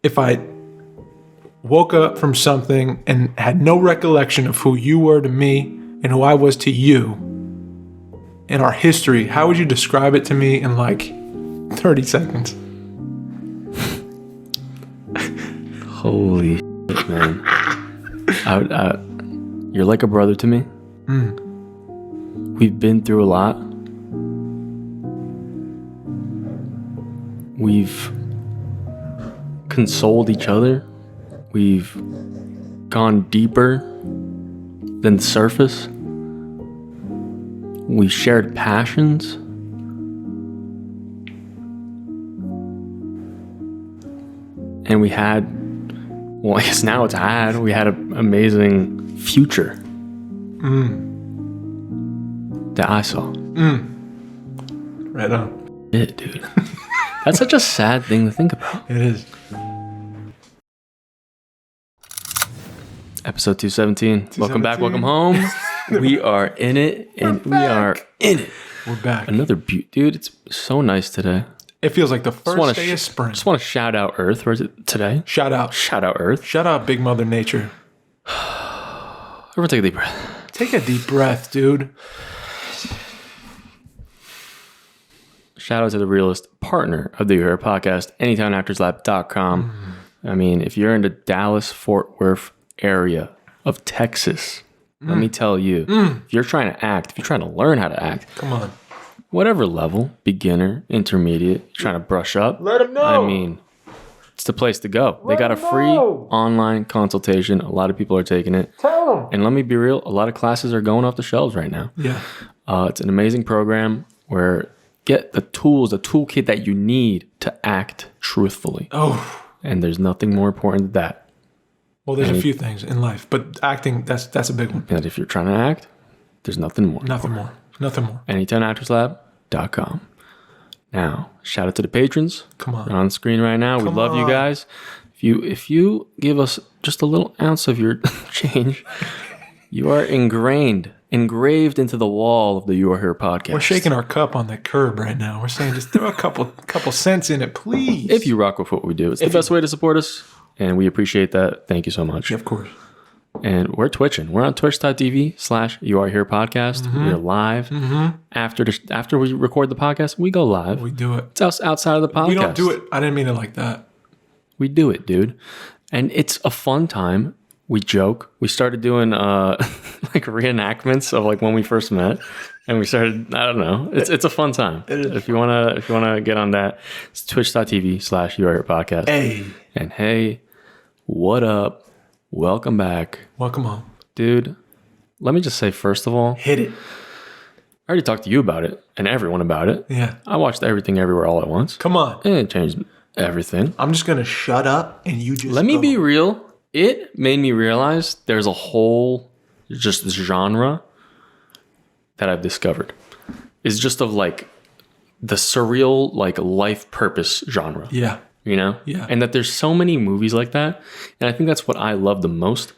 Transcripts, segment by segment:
if I woke up from something and had no recollection of who you were to me and who I was to you in our history, how would you describe it to me in like 30 seconds? Holy shit, man. You're like a brother to me. We've been through a lot. We've consoled each other. We've gone deeper than the surface. We shared passions. And we had, well, I guess now it's had, we had an amazing future that I saw. Right on. It, dude. That's such a sad thing to think about. It is. Episode 217. Welcome back, welcome home. We are in it, and we are in it. We're back. Another dude, it's so nice today. It feels like the first day of spring. Just want to shout out Earth. Where is it today? Shout out. Shout out Earth. Shout out Big Mother Nature. Everyone take a deep breath. Take a deep breath, dude. Shout out to the realist partner of the You Hear podcast, AnytownActorsLab.com. I mean, if you're in the Dallas-Fort Worth area of Texas, let me tell you, if you're trying to act, if you're trying to learn how to act, come on. Whatever level, beginner, intermediate, you're trying to brush up. Let them know. I mean, it's the place to go. They got a free online consultation. A lot of people are taking it. Tell them. And let me be real, a lot of classes are going off the shelves right now. Yeah. It's an amazing program where get the tools, the toolkit that you need to act truthfully. Oh. And there's nothing more important than that. Well, there's a few things in life, but acting, that's a big one. And if you're trying to act, there's nothing more. Nothing more. AnytownActorsLab.com. Now, shout out to the patrons. Come on. They're on the screen right now. We love you guys. If you give us just a little ounce of your change, you are engraved into the wall of the You Are Here podcast. We're shaking our cup on the curb right now. We're saying just throw a couple cents in it, please. If you rock with what we do, it's the best way to support us, and we appreciate that. Thank you so much. Yeah, of course. And we're twitching. We're on twitch.tv/You Are Here podcast. We're live. After we record the podcast, we go live. We do it. It's outside of the podcast. We don't do it. I didn't mean it like that. We do it, dude. And it's a fun time. We joke. We started doing like reenactments of like when we first met. And we started, I don't know. It's a fun time. If you wanna get on that, it's twitch.tv/You Are Here podcast. Hey. And hey, what up? Welcome back. Welcome home. Dude, let me just say, first of all, hit it. I already talked to you about it and everyone about it. Yeah. I watched Everything Everywhere All at Once. Come on. And it changed everything. I'm just going to shut up and you just Let me be real. It made me realize there's a whole just this genre that I've discovered. It's just of like the surreal, like life purpose genre. Yeah. You know? Yeah. And that there's so many movies like that. And I think that's what I love the most,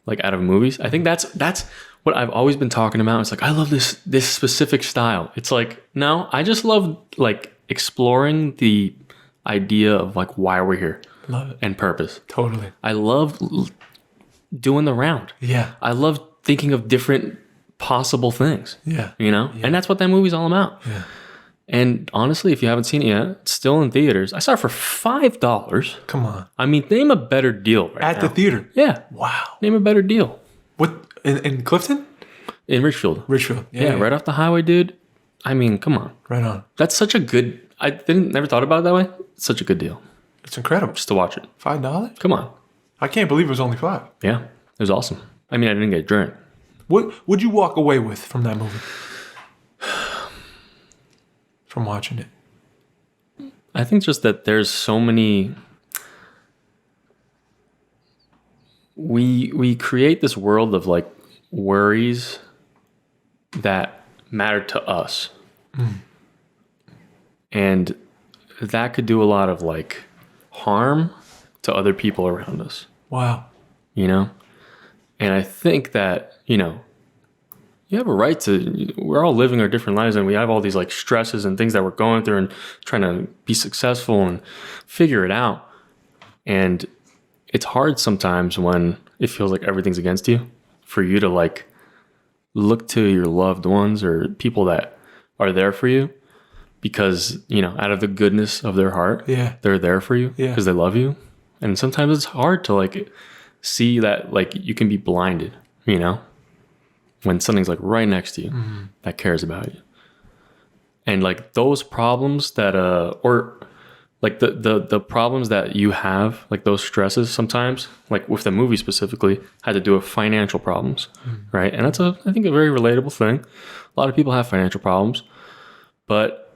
like out of movies. I think that's what I've always been talking about. It's like, I love this specific style. It's like, no, I just love like exploring the idea of like why we're here. Love it. And purpose. Totally. I love doing the round. Yeah. I love thinking of different possible things. Yeah. You know? Yeah. And that's what that movie's all about. Yeah. And honestly, if you haven't seen it yet, it's still in theaters. I saw it for $5. Come on. I mean, name a better deal right At now. the theater. Yeah. Wow. Name a better deal. What in Clifton? In Richfield. Richfield. Yeah, right off the highway, dude. I mean, come on. Right on. That's such a good... I never thought about it that way. It's such a good deal. It's incredible. Just to watch it. $5? Come on. I can't believe it was only $5. Yeah. It was awesome. I mean, I didn't get a drink. What would you walk away with from that movie? From watching it? I think just that there's so many... We create this world of like worries that matter to us. And that could do a lot of like harm to other people around us. Wow. You know? And I think that, you know, you have a right to, we're all living our different lives and we have all these like stresses and things that we're going through and trying to be successful and figure it out. And it's hard sometimes when it feels like everything's against you for you to like look to your loved ones or people that are there for you because, you know, out of the goodness of their heart, they're there for you because they love you. And sometimes it's hard to like see that like you can be blinded, you know, when something's like right next to you that cares about you. And like those problems that, or like the problems that you have, like those stresses sometimes, like with the movie specifically, had to do with financial problems, right? And that's I think a very relatable thing. A lot of people have financial problems, but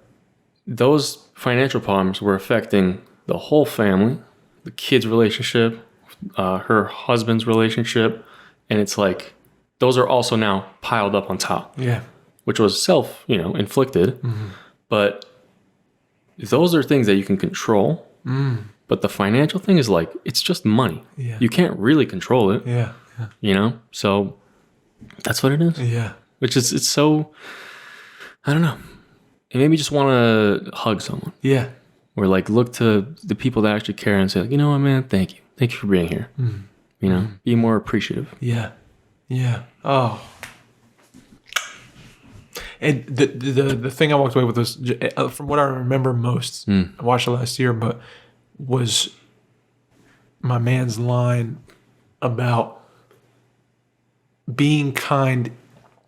those financial problems were affecting the whole family, the kid's relationship, her husband's relationship, and it's like those are also now piled up on top. Yeah. Which was inflicted, but those are things that you can control. But the financial thing is like, it's just money. Yeah. You can't really control it. Yeah. You know? So that's what it is. Yeah. Which is, it's so, I don't know. It made me just want to hug someone. Yeah. Or like look to the people that actually care and say, like, you know what, man, thank you. Thank you for being here. You know, be more appreciative. Yeah. Yeah. Oh. And the thing I walked away with was, from what I remember most, I watched it last year, but was my man's line about being kind.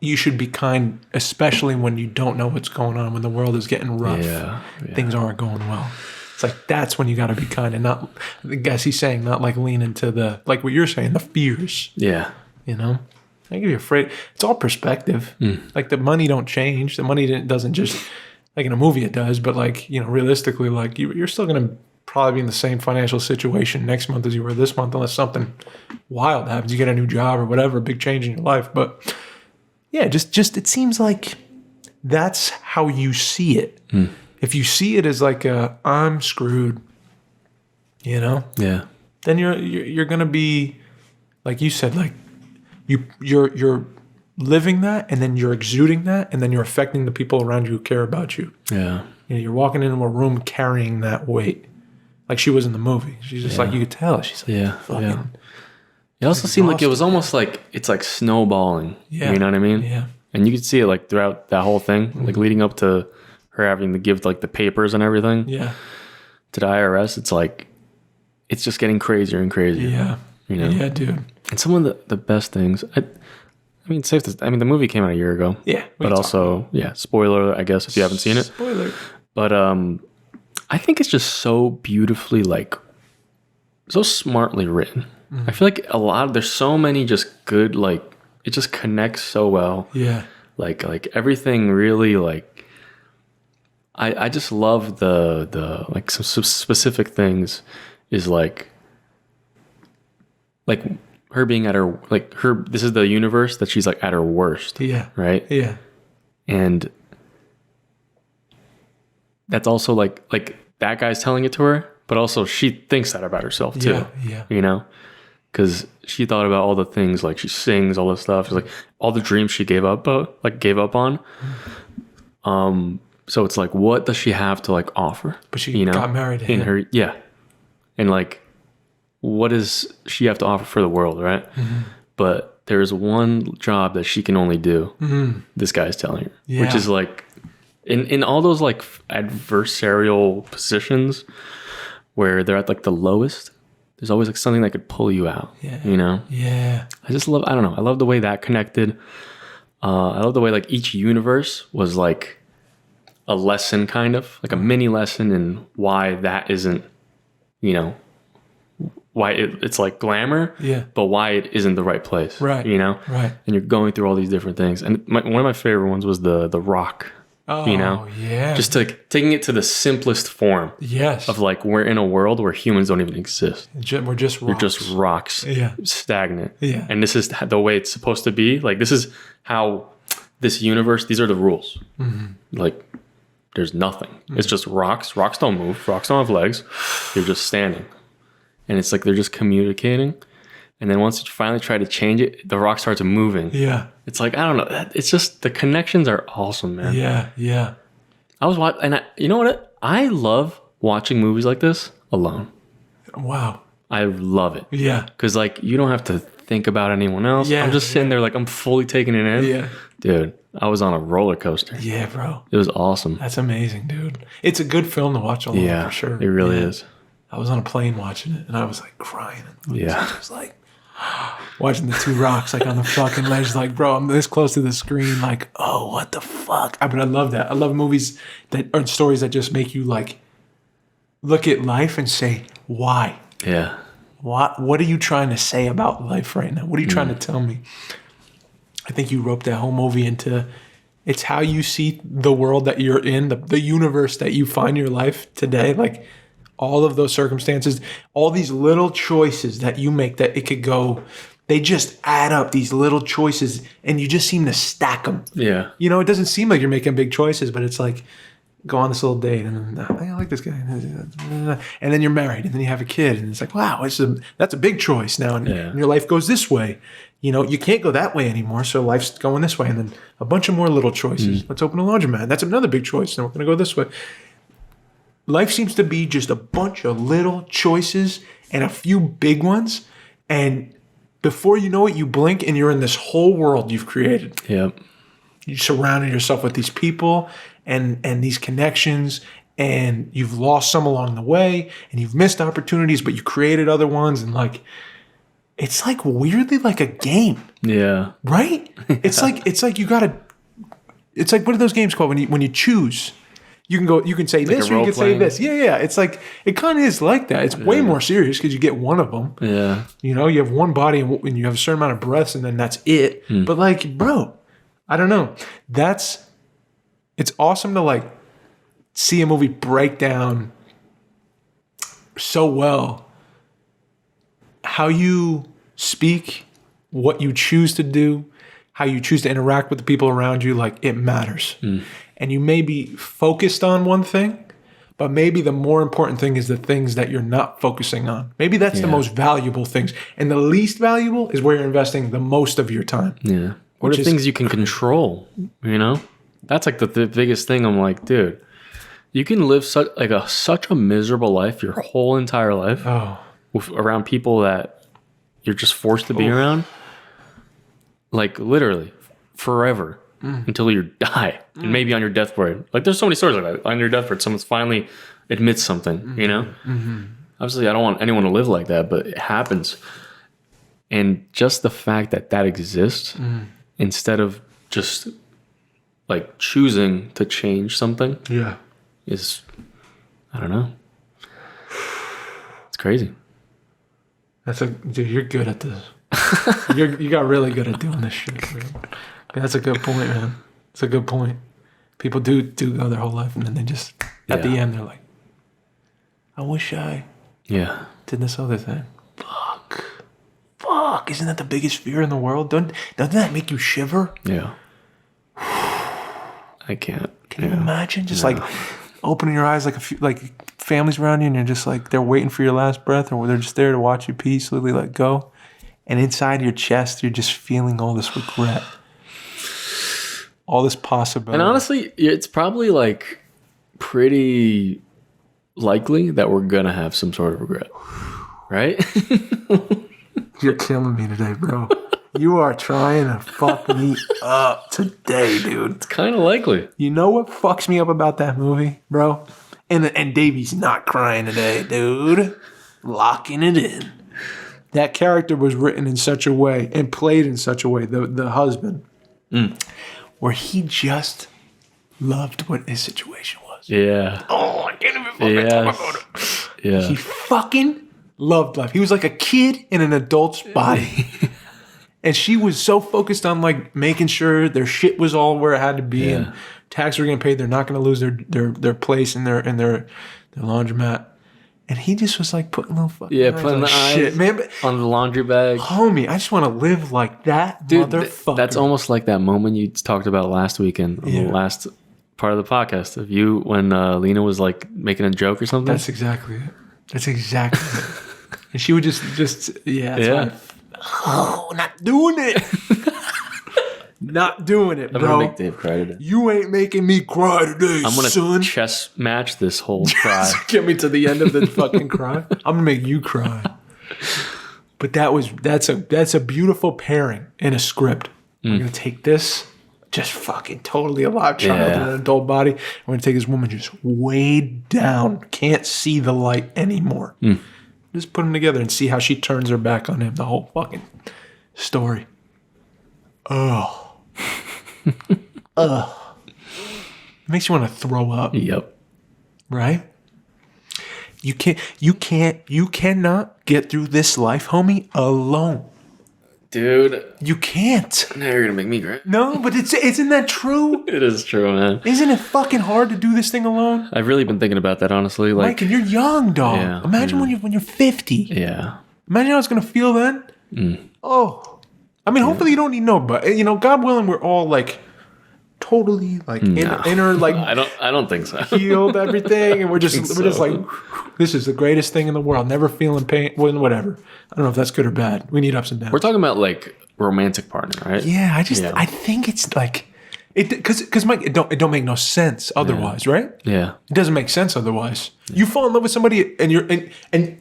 You should be kind, especially when you don't know what's going on, when the world is getting rough. Yeah. Things aren't going well. It's like, that's when you got to be kind and not, I guess he's saying, not like lean into the, like what you're saying, the fears. Yeah. You know? I think if you're afraid, it's all perspective. Like the money don't change. The money doesn't just, like in a movie it does, but like, you know, realistically, like you're still going to probably be in the same financial situation next month as you were this month, unless something wild happens. You get a new job or whatever, a big change in your life. But yeah, just it seems like that's how you see it. If you see it as like I'm screwed, you know? Yeah. Then you're going to be, like you said, like, you're living that, and then you're exuding that, and then you're affecting the people around you who care about you. Yeah. You know, you're walking into a room carrying that weight, like she was in the movie. She's just like, you could tell. She's like, fucking. It also seemed like it was almost like it's like snowballing. Yeah. You know what I mean? Yeah. And you could see it like throughout that whole thing, like leading up to her having to give like the papers and everything. Yeah. To the IRS. It's like it's just getting crazier and crazier. Yeah. You know? Yeah, dude. And some of the best things, I mean, the movie came out a year ago. Yeah. But also, spoiler, I guess, if you haven't seen it. Spoiler. But I think it's just so beautifully, like, so smartly written. I feel like there's so many just good, like, it just connects so well. Yeah. Like everything really, like, I just love the like, some specific things is like her being at her, like this is the universe that she's like at her worst. Yeah. Right? Yeah. And that's also like that guy's telling it to her, but also she thinks that about herself too. Yeah. Yeah. You know? Because she thought about all the things, like she sings, all this stuff. She's like all the dreams she gave up on. So it's like, what does she have to like offer? But she got married to him. And like, what does she have to offer for the world, right? But there's one job that she can only do. This guy's telling her, which is like, in all those like adversarial positions where they're at like the lowest, there's always like something that could pull you out. You know? Yeah. I don't know. I love the way that connected. I love the way like each universe was like a lesson, kind of like a mini lesson in why that isn't, you know, why it's like glamour, but why it isn't the right place, right? You know, right? And you're going through all these different things. And one of my favorite ones was the rock. Oh, you know, just like taking it to the simplest form. Yes, of like we're in a world where humans don't even exist. We're just rocks. We're just rocks. Stagnant. And this is the way it's supposed to be. Like this is how this universe. These are the rules. Like there's nothing. It's just rocks. Rocks don't move. Rocks don't have legs. They're just standing. And it's like they're just communicating. And then once you finally try to change it, the rock starts moving. Yeah. It's like, I don't know. It's just, the connections are awesome, man. Yeah, yeah. I was watching, and you know what? I love watching movies like this alone. Wow. I love it. Yeah. Because, like, you don't have to think about anyone else. Yeah, I'm just sitting there, like, I'm fully taking it in. Yeah. Dude, I was on a roller coaster. Yeah, bro. It was awesome. That's amazing, dude. It's a good film to watch alone, Yeah, for sure. it really is. I was on a plane watching it, and I was, like, crying. Yeah. I was, like, watching the two rocks, like, on the fucking ledge. Like, bro, I'm this close to the screen. Like, oh, what the fuck? I love that. I love movies that are stories that just make you, like, look at life and say, why? Yeah. What are you trying to say about life right now? What are you trying to tell me? I think you roped that whole movie into, it's how you see the world that you're in, the universe that you find your life today. Like, all of those circumstances, all these little choices that you make that it could go, they just add up, these little choices, and you just seem to stack them. Yeah. You know, it doesn't seem like you're making big choices, but it's like, go on this little date, and I like this guy, and then you're married, and then you have a kid, and it's like, wow, that's a big choice now, and your life goes this way. You know, you can't go that way anymore, so life's going this way, and then a bunch of more little choices. Let's open a laundromat. That's another big choice, and we're going to go this way. Life seems to be just a bunch of little choices and a few big ones, and before you know it, you blink, and you're in this whole world you've created. Yep. You surrounded yourself with these people and these connections, and you've lost some along the way, and you've missed opportunities, but you created other ones, and like, it's like weirdly like a game. Yeah. Right? It's like you gotta, it's like, what are those games called when you choose? You can say this or you can say this. Yeah. It's like, it kind of is like that. It's way more serious because you get one of them. Yeah. You know, you have one body and you have a certain amount of breaths, and then that's it. But like, bro, I don't know. It's awesome to like see a movie break down so well how you speak, what you choose to do, how you choose to interact with the people around you. Like, it matters. And you may be focused on one thing, but maybe the more important thing is the things that you're not focusing on. Maybe that's the most valuable things. And the least valuable is where you're investing the most of your time. Yeah. What are things you can control, you know? That's like the biggest thing. I'm like, dude, you can live such a miserable life your whole entire life around people that you're just forced to be around. Like, literally, forever. Until you die, and maybe on your deathbed. Like, there's so many stories like that. On your deathbed, someone finally admits something, you know? Obviously, I don't want anyone to live like that, but it happens. And just the fact that exists, instead of just, like, choosing to change something, is, I don't know. It's crazy. Dude, you're good at this. You got really good at doing this shit, man. That's a good point, man. It's a good point. People do go their whole life, and then they just, at the end, they're like, I wish I did this other thing. Fuck. Isn't that the biggest fear in the world? Doesn't that make you shiver? Yeah. I can't. Can you imagine? Just like opening your eyes, like families around you, and you're just like, they're waiting for your last breath, or they're just there to watch you peacefully let go. And inside your chest, you're just feeling all this regret. All this possibility. And honestly, it's probably like pretty likely that we're going to have some sort of regret. Right? You're killing me today, bro. You are trying to fuck me up today, dude. It's kind of likely. You know what fucks me up about that movie, bro? And Davey's not crying today, dude. Locking it in. That character was written in such a way and played in such a way, the husband, where he just loved what his situation was. Yeah. Oh, I can't even fucking talk about it. Yeah. He fucking loved life. He was like a kid in an adult's body. And she was so focused on like making sure their shit was all where it had to be, and taxes were getting paid. They're not going to lose their place in their laundromat. And he just was like putting little fucking putting the eyes man, on the laundry bag. Homie, I just want to live like that, dude, motherfucker. That's almost like that moment you talked about last weekend, the last part of the podcast of you when Lena was like making a joke or something. That's exactly it. That's exactly it. And she would just not doing it. Not doing it, bro. I'm gonna make Dave cry today. You ain't making me cry today, I'm gonna son. chess match this whole cry. Get me to the end of the fucking cry. I'm gonna make you cry. But that's a beautiful pairing in a script. We're gonna take this, just fucking totally alive child in an adult body. We're gonna take this woman just way down, can't see the light anymore. Just put them together and see how she turns her back on him. The whole fucking story. Oh. Ugh. It makes you want to throw up. Yep. Right? You cannot get through this life, homie, alone. Dude. You can't. Now you're gonna make me cry. No, but isn't that true? It is true, man. Isn't it fucking hard to do this thing alone? I've really been thinking about that, honestly. Like, Mike, and you're young, dog. Yeah, Imagine when you're 50. yeah. Imagine how it's gonna feel then. Oh, I mean, hopefully you don't need no, but God willing, we're all like totally like inner like I don't think so. healed everything, and we're just like, this is the greatest thing in the world. Never feeling pain, whatever. I don't know if that's good or bad. We need ups and downs. We're talking about like romantic partner, right? Yeah, I think it's like it because Mike, it don't make no sense otherwise, right? Yeah. It doesn't make sense otherwise. You fall in love with somebody and and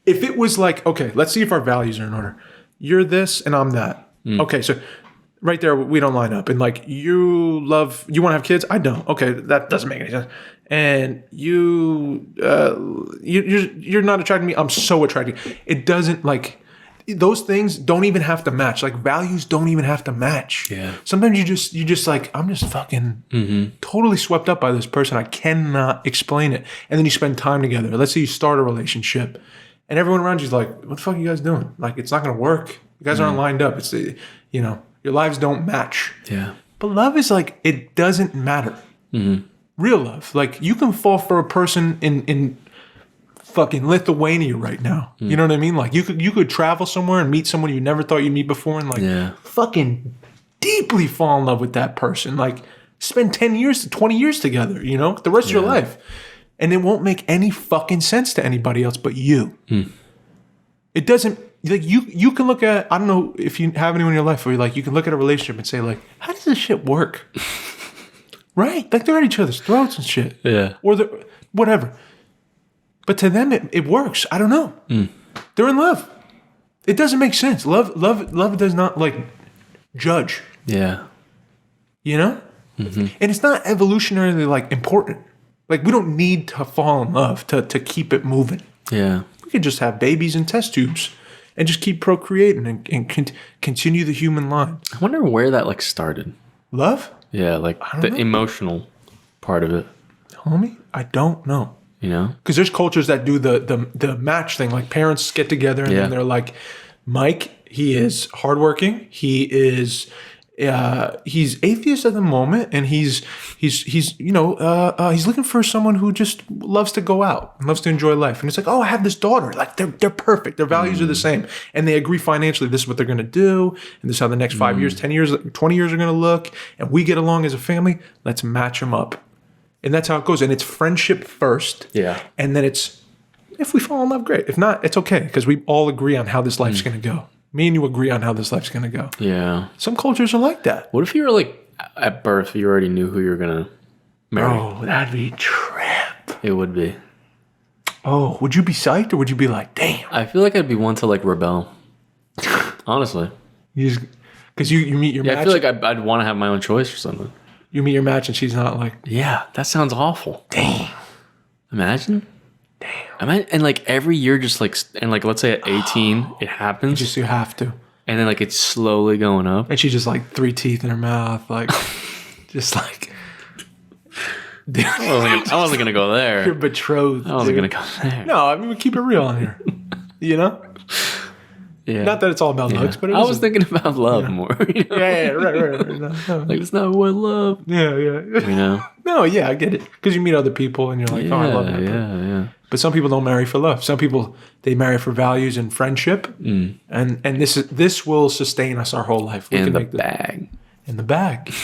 if it was like, okay, let's see if our values are in order. You're this and I'm that. Okay, so right there we don't line up. And like you want to have kids? I don't. Okay, that doesn't make any sense. And you're not attracted to me. I'm so attracted. It doesn't like those things don't even have to match. Like values don't even have to match. Yeah. Sometimes you just like, I'm just fucking totally swept up by this person. I cannot explain it. And then you spend time together. Let's say you start a relationship and everyone around you's like, what the fuck are you guys doing? Like, it's not going to work. You guys aren't lined up. It's, your lives don't match. Yeah. But love is like, it doesn't matter. Real love. Like, you can fall for a person in fucking Lithuania right now. You know what I mean? Like, you could travel somewhere and meet someone you never thought you'd meet before and like fucking deeply fall in love with that person. Like, spend 10 years to 20 years together, the rest of your life. And it won't make any fucking sense to anybody else but you. It doesn't, like, you can look at, I don't know if you have anyone in your life where you're like, you can look at a relationship and say, like, how does this shit work? Right? Like, they're at each other's throats and shit. Yeah. Or whatever. But to them, it works. I don't know. They're in love. It doesn't make sense. Love does not, like, judge. Yeah. And it's not evolutionarily, like, important. Like, we don't need to fall in love to keep it moving. Yeah. We could just have babies in test tubes and just keep procreating and continue the human line. I wonder where that like started. Love? Yeah, like the emotional part of it. Homie, I don't know. Because there's cultures that do the match thing. Like parents get together and then they're like, Mike, he is hardworking. He is... he's atheist at the moment, and he's looking for someone who just loves to go out and loves to enjoy life. And it's like, oh, I have this daughter. Like they're perfect. Their values are the same, and they agree financially. This is what they're going to do, and this is how the next 5 years, 10 years, 20 years are going to look. And we get along as a family. Let's match them up, and that's how it goes. And it's friendship first, and then it's if we fall in love, great. If not, it's okay because we all agree on how this life's going to go. Me and you agree on how this life's going to go. Yeah. Some cultures are like that. What if you were like, at birth, you already knew who you were going to marry? Oh, that'd be a trip. It would be. Oh, would you be psyched or would you be like, damn? I feel like I'd be one to like rebel. Honestly. Because you meet your match. I feel like I'd want to have my own choice or something. You meet your match and she's not like. Yeah, that sounds awful. Damn. Imagine. And like every year, just like, and like, let's say at 18, it happens. You have to. And then like it's slowly going up. And she just like 3 teeth in her mouth, like, just like. I wasn't going to go there. You're betrothed. I wasn't going to go there. No, I mean, we keep it real on here. Yeah. Not that it's all about looks, but I was thinking about love more. Right. No. Like, it's not what love. Yeah. No, yeah, I get it. Because you meet other people and you're like, oh, I love that. Yeah. But some people don't marry for love. Some people, they marry for values and friendship. And this will sustain us our whole life. In the bag. In the bag.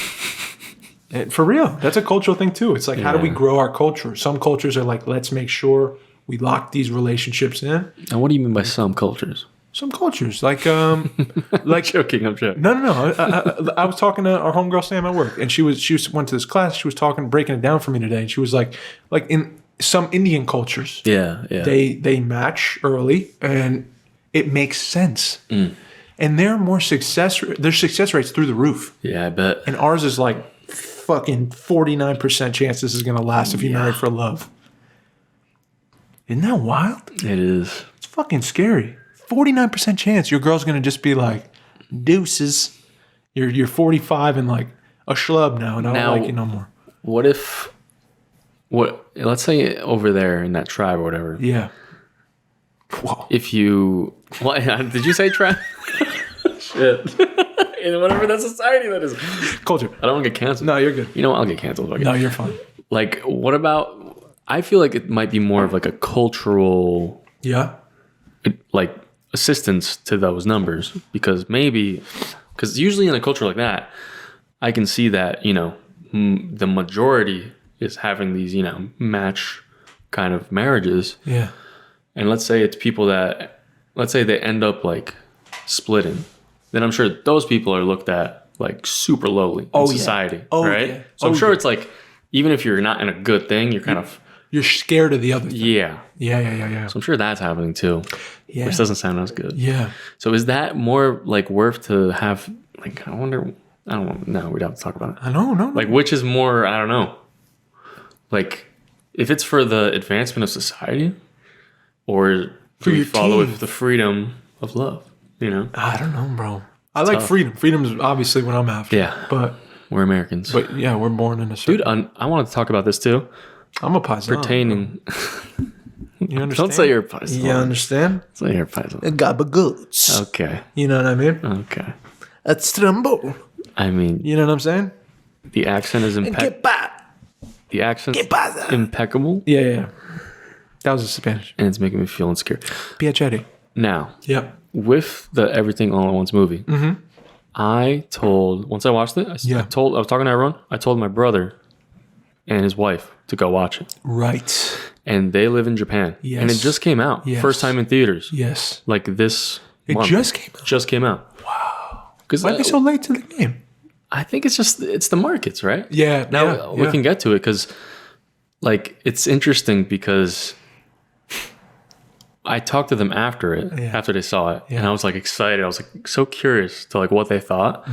And for real. That's a cultural thing too. It's like, how do we grow our culture? Some cultures are like, let's make sure we lock these relationships in. And what do you mean by some cultures? Some cultures, like joking. I'm joking. No. I was talking to our homegirl Sam at work, and she went to this class. She was breaking it down for me today, and she was like in some Indian cultures, yeah, they match early, and it makes sense. Mm. And their success rates through the roof. Yeah, I bet. And ours is like fucking 49% chance this is going to last if you marry for love. Isn't that wild? It is. It's fucking scary. 49% chance your girl's going to just be like, deuces. You're 45 and like a schlub now, and I don't like you no more. Let's say over there in that tribe or whatever. Yeah. Whoa. If you, did you say tribe? Shit. In whatever that society that is. Culture. I don't want to get canceled. No, you're good. You know what? I'll get canceled. No, you're fine. Like, what about, I feel like it might be more of like a cultural, like assistance to those numbers, because usually in a culture like that, I can see that, you know, the majority is having these, you know, match kind of marriages. Yeah. And let's say it's people that, let's say they end up like splitting, then I'm sure those people are looked at like super lowly in society, right? Yeah. So I'm sure it's like, even if you're not in a good thing, you're scared of the other thing. Yeah. Yeah. So I'm sure that's happening too. Yeah. Which doesn't sound as good. Yeah. So is that more like worth to have, like, I don't know. We'd have to talk about it. I know, no. Like, which is more, I don't know. Like, if it's for the advancement of society, or do we follow with the freedom of love, you know? I don't know, bro. I like freedom. Freedom is obviously what I'm after. Yeah. But we're Americans. But yeah, we're born in a certain... Dude, I wanted to talk about this too. I'm a paisan. Pertaining... You understand? Don't say you're a paisan. You understand? Don't say you're a paisan. Gabagoots. Okay. You know what I mean? Okay. A Strambo. I mean... You know what I'm saying? The accent is impeccable. The accent's impeccable. Yeah. That was in Spanish. And it's making me feel insecure. Piacere. Now... Yep. With the Everything All at Once movie, I told, once I watched it, I was talking to everyone, I told my brother and his wife to go watch it. Right. And they live in Japan. Yes. And it just came out. Yes. First time in theaters. Yes. Like this month. Just came out? Wow. Why are they so late to the game? I think it's the markets, right? Yeah. Now we can get to it because like it's interesting because I talked to them after they saw it, and I was like excited. I was like so curious to like what they thought.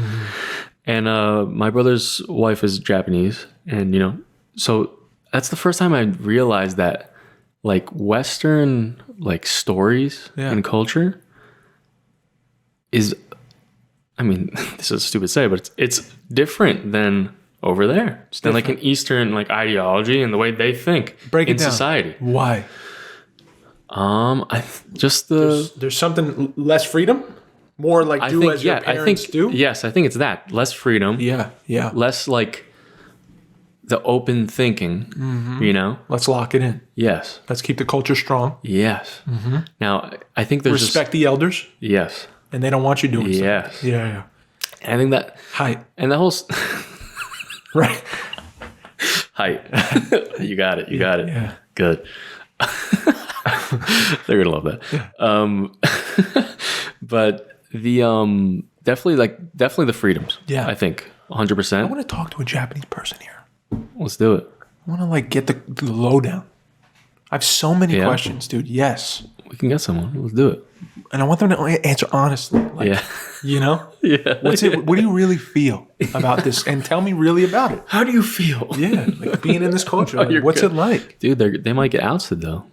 And my brother's wife is Japanese, and you know, so that's the first time I realized that like Western like stories and culture is, I mean, this is stupid to say, but it's different than over there. It's than like an Eastern like ideology and the way they think in society. Why? There's something less freedom, more like as your parents do. Yes, I think it's that less freedom. Yeah. Less like the open thinking. You know, let's lock it in. Yes, let's keep the culture strong. Yes. Now I think there's respect the elders. Yes, and they don't want you doing. Yes. Something. Yeah. I think that height and the whole right height. You got it. You got it. Yeah. Good. They're gonna love that. Yeah. But the definitely the freedoms. Yeah, I think 100%. I want to talk to a Japanese person here. Let's do it. I want to like get the lowdown. I have so many questions, dude. Yes, we can get someone. Let's do it. And I want them to answer honestly. Like, you know. Yeah. What do you really feel about this? And tell me really about it. How do you feel? Yeah, like being in this culture. Like, what's it like, dude? They might get ousted though.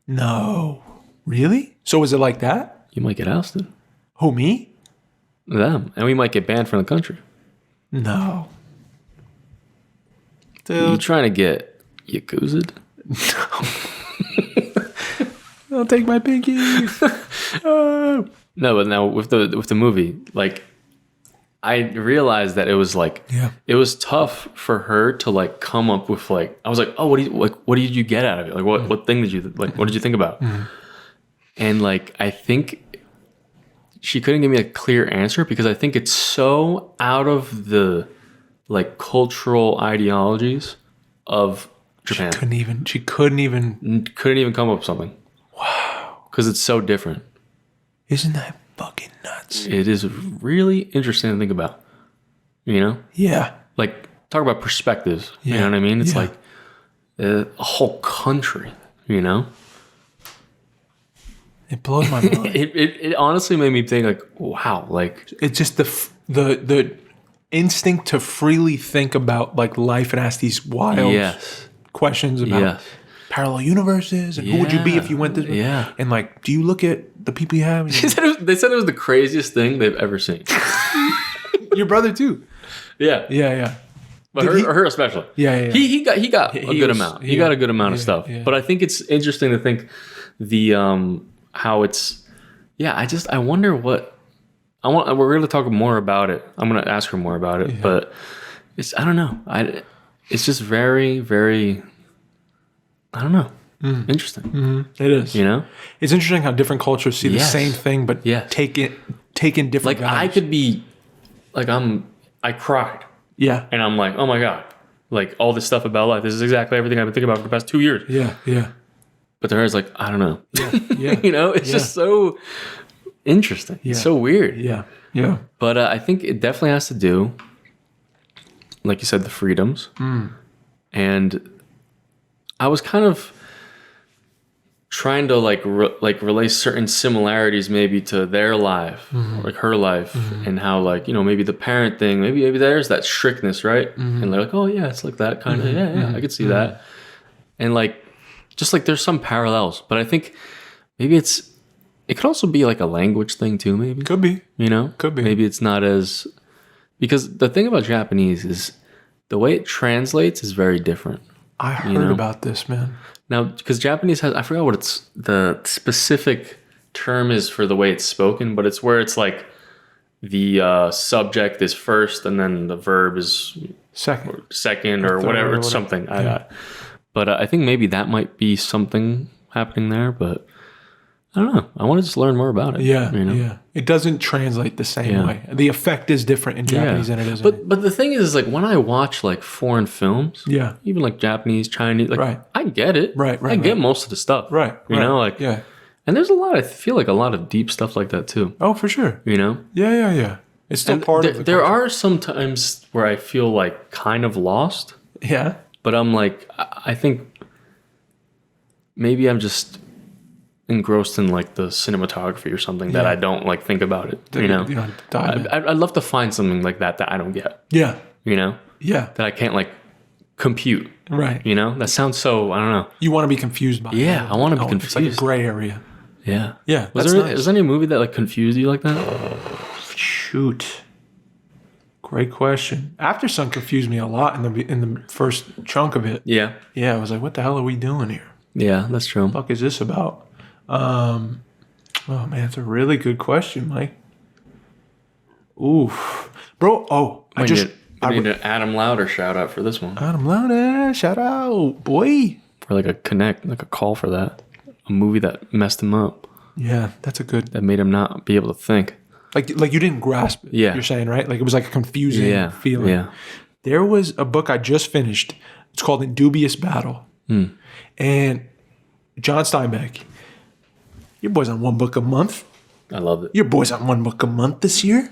No, really? So is it like that? You might get ousted. Who, me? Them, and we might get banned from the country. No. Dude. You trying to get yakuza'd? No. I'll take my pinky. Oh. No, but now with the movie, like I realized that it was like it was tough for her to like come up with like I was like, oh, what did you get out of it? Like what thing did you like? What did you think about? And like I think she couldn't give me a clear answer because I think it's so out of the like cultural ideologies of Japan. She couldn't even come up with something. Wow. Because it's so different. Isn't that fucking nuts? It is really interesting to think about. You know? Yeah. Like, talk about perspectives. You know what I mean? It's like a whole country, you know? It blows my mind. It honestly made me think like, wow, like It's just the instinct to freely think about like life and ask these wild yes, questions about yes, parallel universes and who would you be if you went this way? Yeah. And like, do you look at the people you have? And they said it was the craziest thing they've ever seen. your brother too. Yeah, Yeah. but Did her especially. Yeah. He got a good amount. He got a good amount of stuff. yeah. But I think it's interesting to think the how it's. Yeah, I wonder what I want. We're going to talk more about it. I'm going to ask her more about it. But I don't know. It's just very, very. I don't know. Interesting. Mm-hmm. It is. You know, it's interesting how different cultures see the same thing, but take in different. Like values. I could be, like I cried. Yeah. And I'm like, oh my God, like all this stuff about life. This is exactly everything I've been thinking about for the past 2 years. Yeah. But to her, it's like, I don't know. Yeah. You know, it's just so interesting. Yeah. It's so weird. Yeah. But I think it definitely has to do, like you said, the freedoms. And I was kind of trying to relay certain similarities maybe to their life, like her life, and how like, you know, maybe the parent thing, maybe there's that strictness, right? And they're like, oh yeah, it's like that kind of, yeah, I could see that. And like, just like there's some parallels, but I think maybe it could also be like a language thing too, maybe. Could be. You know? Could be. Maybe it's not as, because the thing about Japanese is the way it translates is very different. I heard about this, man. Now, because Japanese has, I forgot what the specific term is for the way it's spoken, but it's where it's like the subject is first and then the verb is second or whatever. It's something. But I think maybe that might be something happening there, but I don't know. I want to just learn more about it. Yeah, you know? yeah. It doesn't translate the same way. The effect is different in Japanese than it is. But the thing is like when I watch like foreign films, even like Japanese, Chinese, like I get it. I get most of the stuff. You know, like and there's I feel like a lot of deep stuff like that too. Oh, for sure. You know? Yeah. It's still part of there are some times where I feel like kind of lost. Yeah. But I'm like, I think maybe I'm just engrossed in like the cinematography or something that I don't like think about it. You know, I'd love to find something like that I don't get. Yeah. You know? Yeah. That I can't like compute. Right. You know? That sounds so, I don't know. You want to be confused by it. Yeah, I want to be confused. It's like a gray area. Yeah. Yeah. Was there any movie that like confused you like that? Shoot. Great question. After Sun confused me a lot in the first chunk of it. Yeah. Yeah, I was like, what the hell are we doing here? Yeah, that's true. What the fuck is this about? Oh man, it's a really good question, Mike. Oof. Bro, I need an Adam Louder shout out for this one. Adam Louder, shout out, boy. For like a call for that. A movie that messed him up. Yeah, that's a good. That made him not be able to think. Like you didn't grasp it. Yeah. You're saying, right? Like it was like a confusing feeling. Yeah. There was a book I just finished. It's called In Dubious Battle. And John Steinbeck, your boy's on one book a month. I love it. Your boy's on one book a month this year.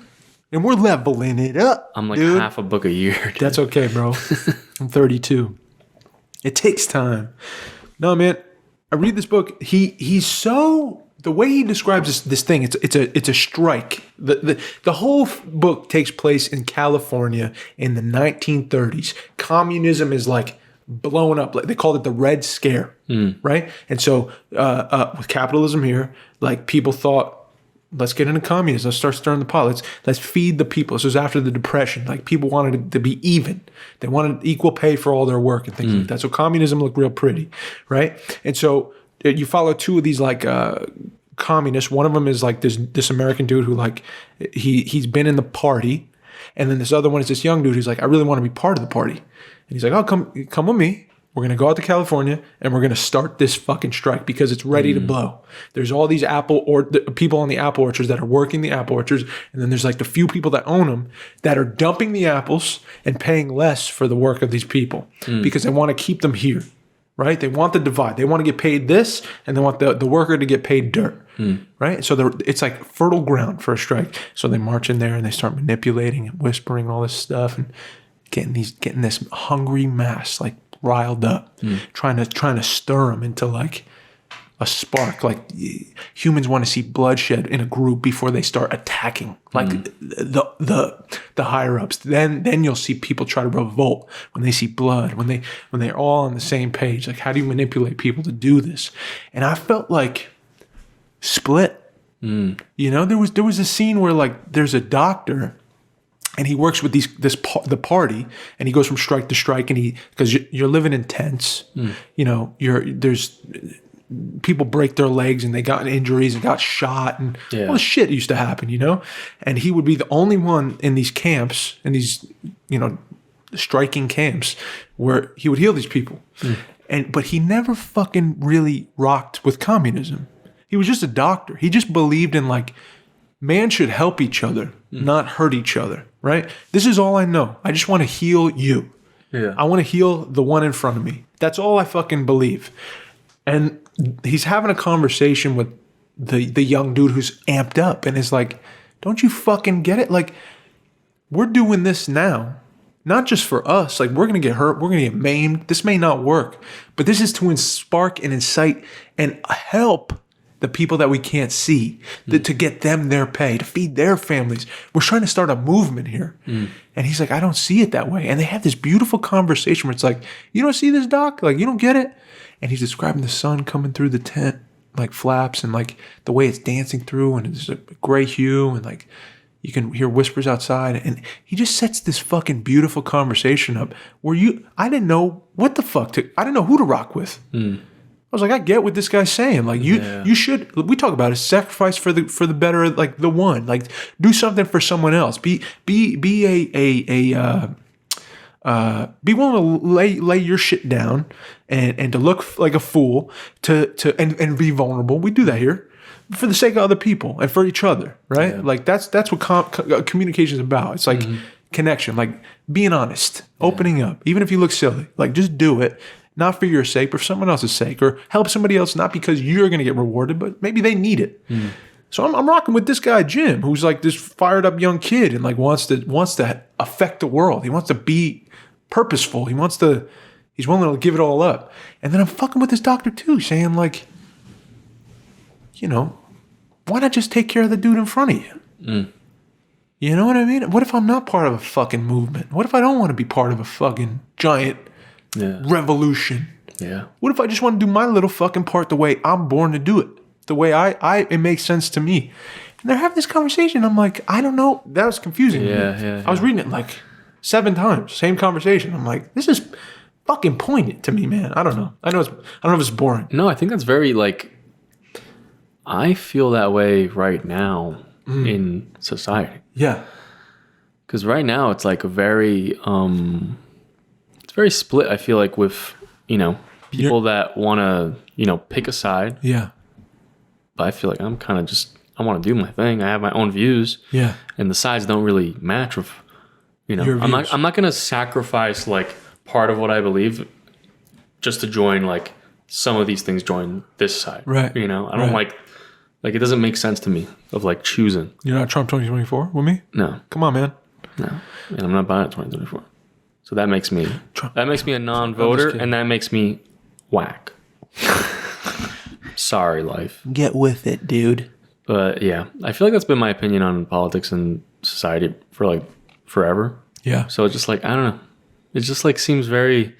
And we're leveling it up. I'm like dude. half a book a year. Dude. That's okay, bro. I'm 32. It takes time. No, man. I read this book. He's so... The way he describes this thing, it's a strike. The whole book takes place in California in the 1930s. Communism is like blowing up. Like they called it the Red Scare, right? And so with capitalism here, like people thought, let's get into communism. Let's start stirring the pot. Let's feed the people. This was after the Depression. Like people wanted it to be even. They wanted equal pay for all their work and things like that. So communism looked real pretty, right? And so you follow two of these like communists. One of them is like this American dude who like he's been in the party, and then this other one is this young dude who's like, I really want to be part of the party. And he's like, oh, come with me. We're gonna go out to California and we're gonna start this fucking strike because it's ready to blow. There's all these people on the apple orchards that are working the apple orchards, and then there's like the few people that own them that are dumping the apples and paying less for the work of these people because they want to keep them here. Right? They want the divide. They want to get paid this, and they want the worker to get paid dirt. Right? So it's like fertile ground for a strike. So they march in there and they start manipulating and whispering and all this stuff and getting this hungry mass like riled up, trying to stir them into like a spark. Like humans want to see bloodshed in a group before they start attacking. Like the higher ups. Then you'll see people try to revolt when they see blood. When they're all on the same page. Like how do you manipulate people to do this? And I felt like Split. You know, there was a scene where like there's a doctor. And he works with the party, and he goes from strike to strike, and because you're living in tents, you know, there's people break their legs and they got injuries and got shot and all the shit used to happen, you know, and he would be the only one in these camps, in these, you know, striking camps where he would heal these people, but he never fucking really rocked with communism. He was just a doctor. He just believed in like man should help each other, not hurt each other. Right? This is all I know. I just want to heal you. Yeah. I want to heal the one in front of me. That's all I fucking believe. And he's having a conversation with the young dude who's amped up and is like, don't you fucking get it? Like, we're doing this now, not just for us. Like, we're going to get hurt. We're going to get maimed. This may not work. But this is to spark and incite and help the people that we can't see, to get them their pay, to feed their families. We're trying to start a movement here. And he's like, I don't see it that way. And they have this beautiful conversation where it's like, you don't see this, doc? Like, you don't get it? And he's describing the sun coming through the tent, like flaps, and like the way it's dancing through, and it's a gray hue, and like you can hear whispers outside. And he just sets this fucking beautiful conversation up where I didn't know what the fuck I didn't know who to rock with. I was like, I get what this guy's saying. Like you should. We talk about it. Sacrifice for the better. Like the one. Like do something for someone else. Be willing to lay your shit down and to look like a fool and be vulnerable. We do that here for the sake of other people and for each other, right? Yeah. Like that's what communication is about. It's like connection, like being honest, opening up, even if you look silly. Like just do it. Not for your sake, but for someone else's sake, or help somebody else, not because you're going to get rewarded, but maybe they need it. So I'm rocking with this guy, Jim, who's like this fired up young kid and like wants to affect the world. He wants to be purposeful. He's willing to give it all up. And then I'm fucking with this doctor too, saying like, you know, why not just take care of the dude in front of you? You know what I mean? What if I'm not part of a fucking movement? What if I don't want to be part of a fucking giant revolution? Yeah. What if I just want to do my little fucking part the way I'm born to do it? The way it makes sense to me. And they're having this conversation. I'm like, I don't know. That was confusing. Yeah. I was reading it like 7 times. Same conversation. I'm like, this is fucking poignant to me, man. I don't know. I don't know if it's boring. No, I think that's very like, I feel that way right now in society. Yeah. Because right now it's like a very, it's very split, I feel like, with, you know, people that want to, you know, pick a side. Yeah. But I feel like I'm kind of just, I want to do my thing. I have my own views. Yeah. And the sides don't really match with, you know, I'm not going to sacrifice like part of what I believe just to join like some of these things, join this side. Right. You know, I don't like it doesn't make sense to me of like choosing. You're not Trump 2024 with me? No. Come on, man. No. And I'm not buying it 2024. So that makes me a non-voter, and that makes me whack. Sorry, life. Get with it, dude. But yeah, I feel like that's been my opinion on politics and society for like forever. Yeah. So it's just like, I don't know. It just like seems very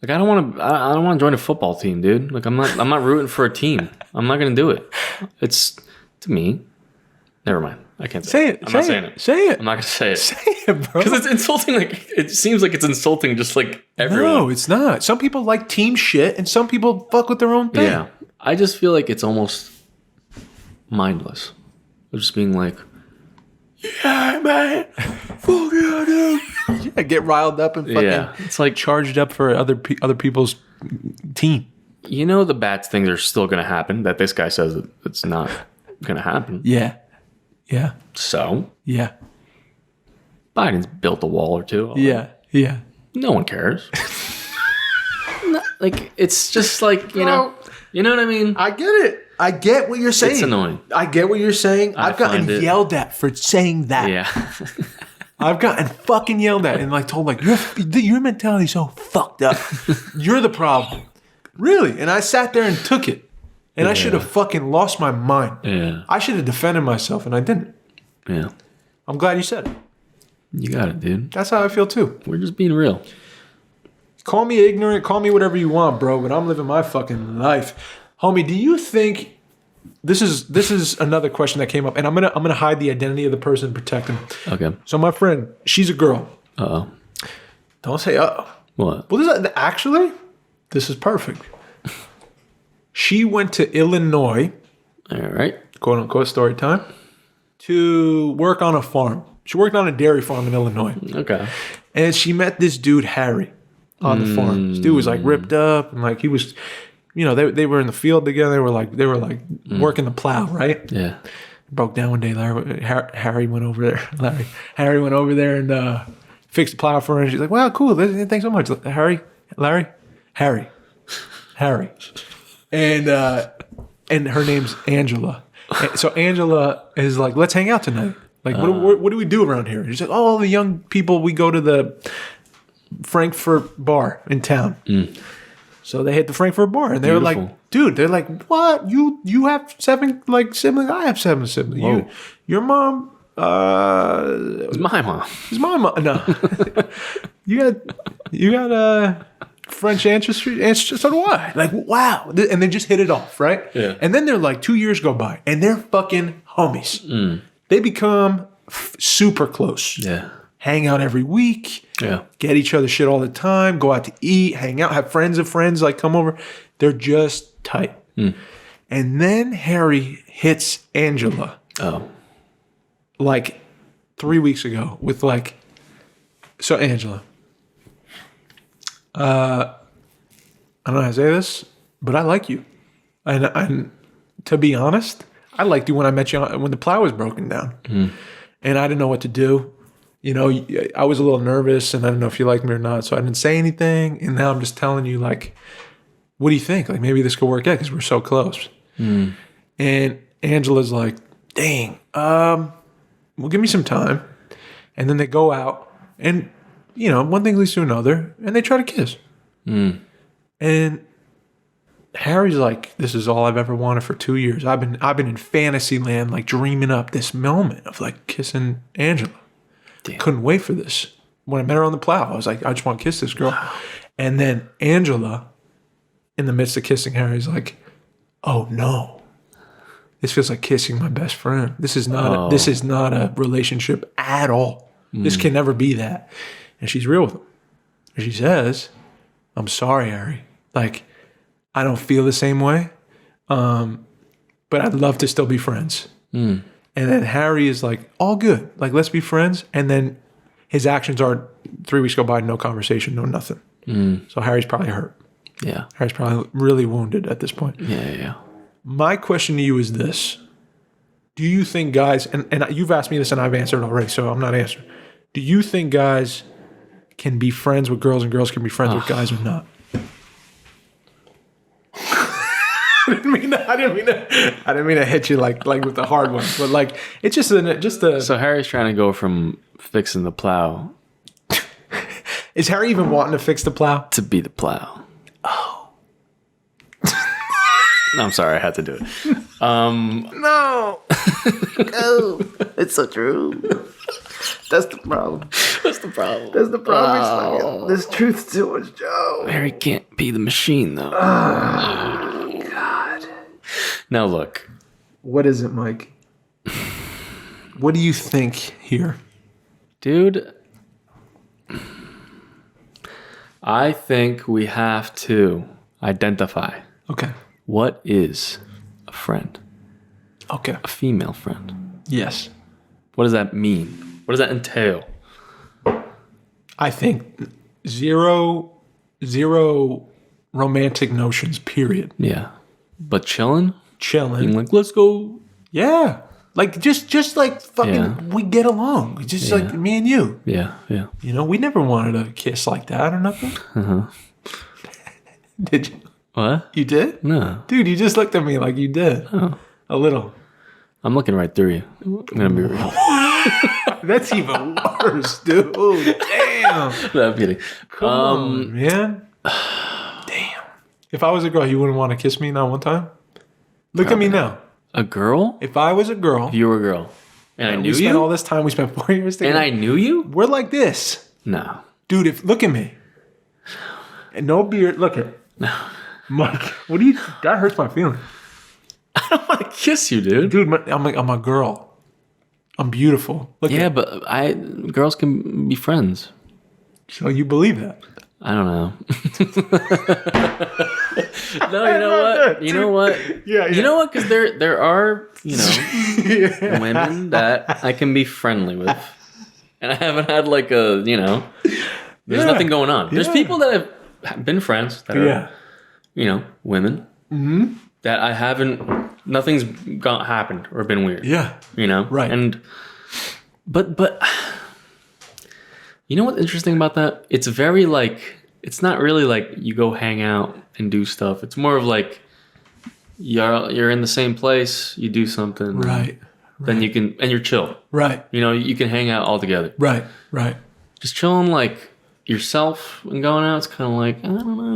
like I don't want to join a football team, dude. Like I'm not rooting for a team. I'm not going to do it. It's to me. Never mind. I can't say it. I'm not saying it. Say it. I'm not going to say it. Say it, bro. Because it's insulting. Like it seems like it's insulting just like everyone. No, it's not. Some people like team shit and some people fuck with their own thing. Yeah. I just feel like it's almost mindless. Of just being like, yeah, man. Fuck yeah, dude. Yeah, get riled up and fucking it's like charged up for other people's team. You know the bad things are still going to happen that this guy says that it's not going to happen. Yeah. Yeah. So? Yeah. Biden's built a wall or two. Yeah. Yeah. No one cares. Like, it's just like, you know what I mean? I get it. I get what you're saying. It's annoying. I get what you're saying. I've gotten yelled at for saying that. Yeah. I've gotten fucking yelled at and like told like, your mentality's so fucked up. You're the problem. Really. And I sat there and took it. And I should have fucking lost my mind. Yeah. I should have defended myself, and I didn't. Yeah. I'm glad you said it. You got it, dude. That's how I feel too. We're just being real. Call me ignorant, call me whatever you want, bro, but I'm living my fucking life. Homie, do you think this is another question that came up, and I'm gonna hide the identity of the person and protect him. Okay. So my friend, she's a girl. Uh-oh. Don't say uh-oh. What? Well, this is perfect. She went to Illinois, All right. quote unquote story time, to work on a farm. She worked on a dairy farm in Illinois. Okay. And she met this dude, Harry, on the farm. This dude was like ripped up and like he was, you know, they were in the field together. They were like working the plow, right? Yeah. Broke down one day. Harry went over there. Harry went over there and fixed the plow for her. And she's like, "Wow, cool. Thanks so much, Harry." And her name's Angela. So Angela is like, "Let's hang out tonight. Like, what do we do around here?" She's like, "Oh, the young people, we go to the Frankfurt bar in town." So they hit the Frankfurt bar, and they were like, "Dude," they're like, "What? You have 7 like siblings? I have 7 siblings. Your mom, It's my mom. is my mom? No, you got French ancestry. So do I. Like, wow." And they just hit it off, right? Yeah. And then they're like 2 years go by, and they're fucking homies. They become super close. Yeah. Hang out every week. Yeah. Get each other shit all the time. Go out to eat, hang out, have friends of friends like come over. They're just tight. And then Harry hits Angela Oh. like 3 weeks ago with like, "So Angela, I don't know how to say this, but I like you. And to be honest, I liked you when I met you when the plow was broken down. And I didn't know what to do. You know, I was a little nervous and I didn't know if you liked me or not. So I didn't say anything. And now I'm just telling you, like, what do you think? Like, maybe this could work out because we're so close." And Angela's like, "Dang, well, give me some time." And then they go out and, you know, one thing leads to another and they try to kiss. And Harry's like, "This is all I've ever wanted for 2 years. I've been in fantasy land, like dreaming up this moment of like kissing Angela. Damn. Couldn't wait for this. When I met her on the plow, I was like, I just want to kiss this girl." And then Angela, in the midst of kissing Harry's like, "Oh no, this feels like kissing my best friend. This is not a relationship at all. This can never be that." And she's real with him. And she says, "I'm sorry, Harry. Like, I don't feel the same way. But I'd love to still be friends." And then Harry is like, "All good. Like, let's be friends." And then his actions are 3 weeks go by, no conversation, no nothing. So Harry's probably hurt. Yeah. Harry's probably really wounded at this point. Yeah. My question to you is this. Do you think guys, and you've asked me this and I've answered already, so I'm not answering. Do you think guys can be friends with girls and girls can be friends with guys or not? I didn't mean to hit you like with the hard one, but like it's just a. So Harry's trying to go from fixing the plow Is Harry even wanting to fix the plow? to be the plow. Oh. No, I'm sorry, I had to do it. No. No. It's so true. That's the problem. What's the problem? That's the problem. Oh. There's truth to it, Joe. Harry can't be the machine, though. God. Now look. What is it, Mike? What do you think here? Dude, I think we have to identify Okay. what is a friend, Okay. a female friend. Yes. What does that mean? What does that entail? I think zero romantic notions, period. Yeah. But chilling? Chilling. Being like, let's go. Yeah. Like just like fucking Yeah. we get along. Just like me and you. Yeah. You know, we never wanted a kiss like that or nothing. Did you? What? You did? No. Dude, you just looked at me like you did. Oh. A little. I'm looking right through you. I'm going to be real. That's even worse, dude. Damn. No, I'm kidding. Come on, man. Damn. If I was a girl, you wouldn't want to kiss me not one time? Look at me now. A girl? If I was a girl, If you were a girl. And I knew we spent you? all this time. We spent 4 years together. And I knew you? We're like this. No. Dude, look at me. And no beard. Look at Mike. What do you? That hurts my feelings. I don't want to kiss you, dude. Dude, I'm a girl. I'm beautiful. Look Yeah, at, but girls can be friends. so you believe that? I don't know. No, you know what? You know what? Yeah. You know what? Because there are, women that I can be friendly with. And I haven't had like a, there's nothing going on. There's people that have been friends that are, women that I haven't, nothing's happened or been weird. Yeah. Right. And, but, you know what's interesting about that? It's very like, it's not really like you go hang out and do stuff. It's more of like, you're in the same place, you do something. Right. Then you can, and you're chill. Right. You can hang out all together. Right. Just chilling like yourself and going out, it's kind of like, I don't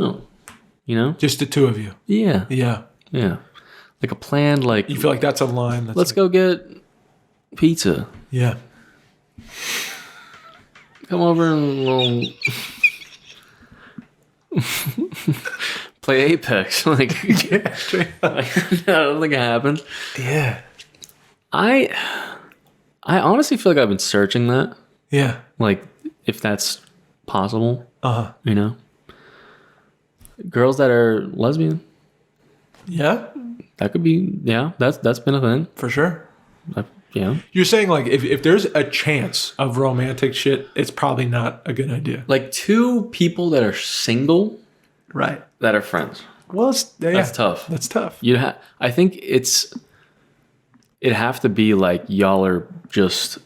know. Just the two of you. Yeah. Yeah. Yeah. Like a planned, like, You feel like that's a line. That's let's go get pizza. Yeah. Come over and we'll play Apex. Like, Yeah. Straight up. I don't think it happened. Yeah. I honestly feel like I've been searching that. Yeah. Like, if that's possible, Uh-huh. Girls that are lesbian, Yeah. that could be, that's been a thing. For sure. Yeah. You're saying like if there's a chance of romantic shit, it's probably not a good idea. Like two people that are single Right. that are friends. Well, That's tough. That's tough. I think it'd have to be like y'all are just,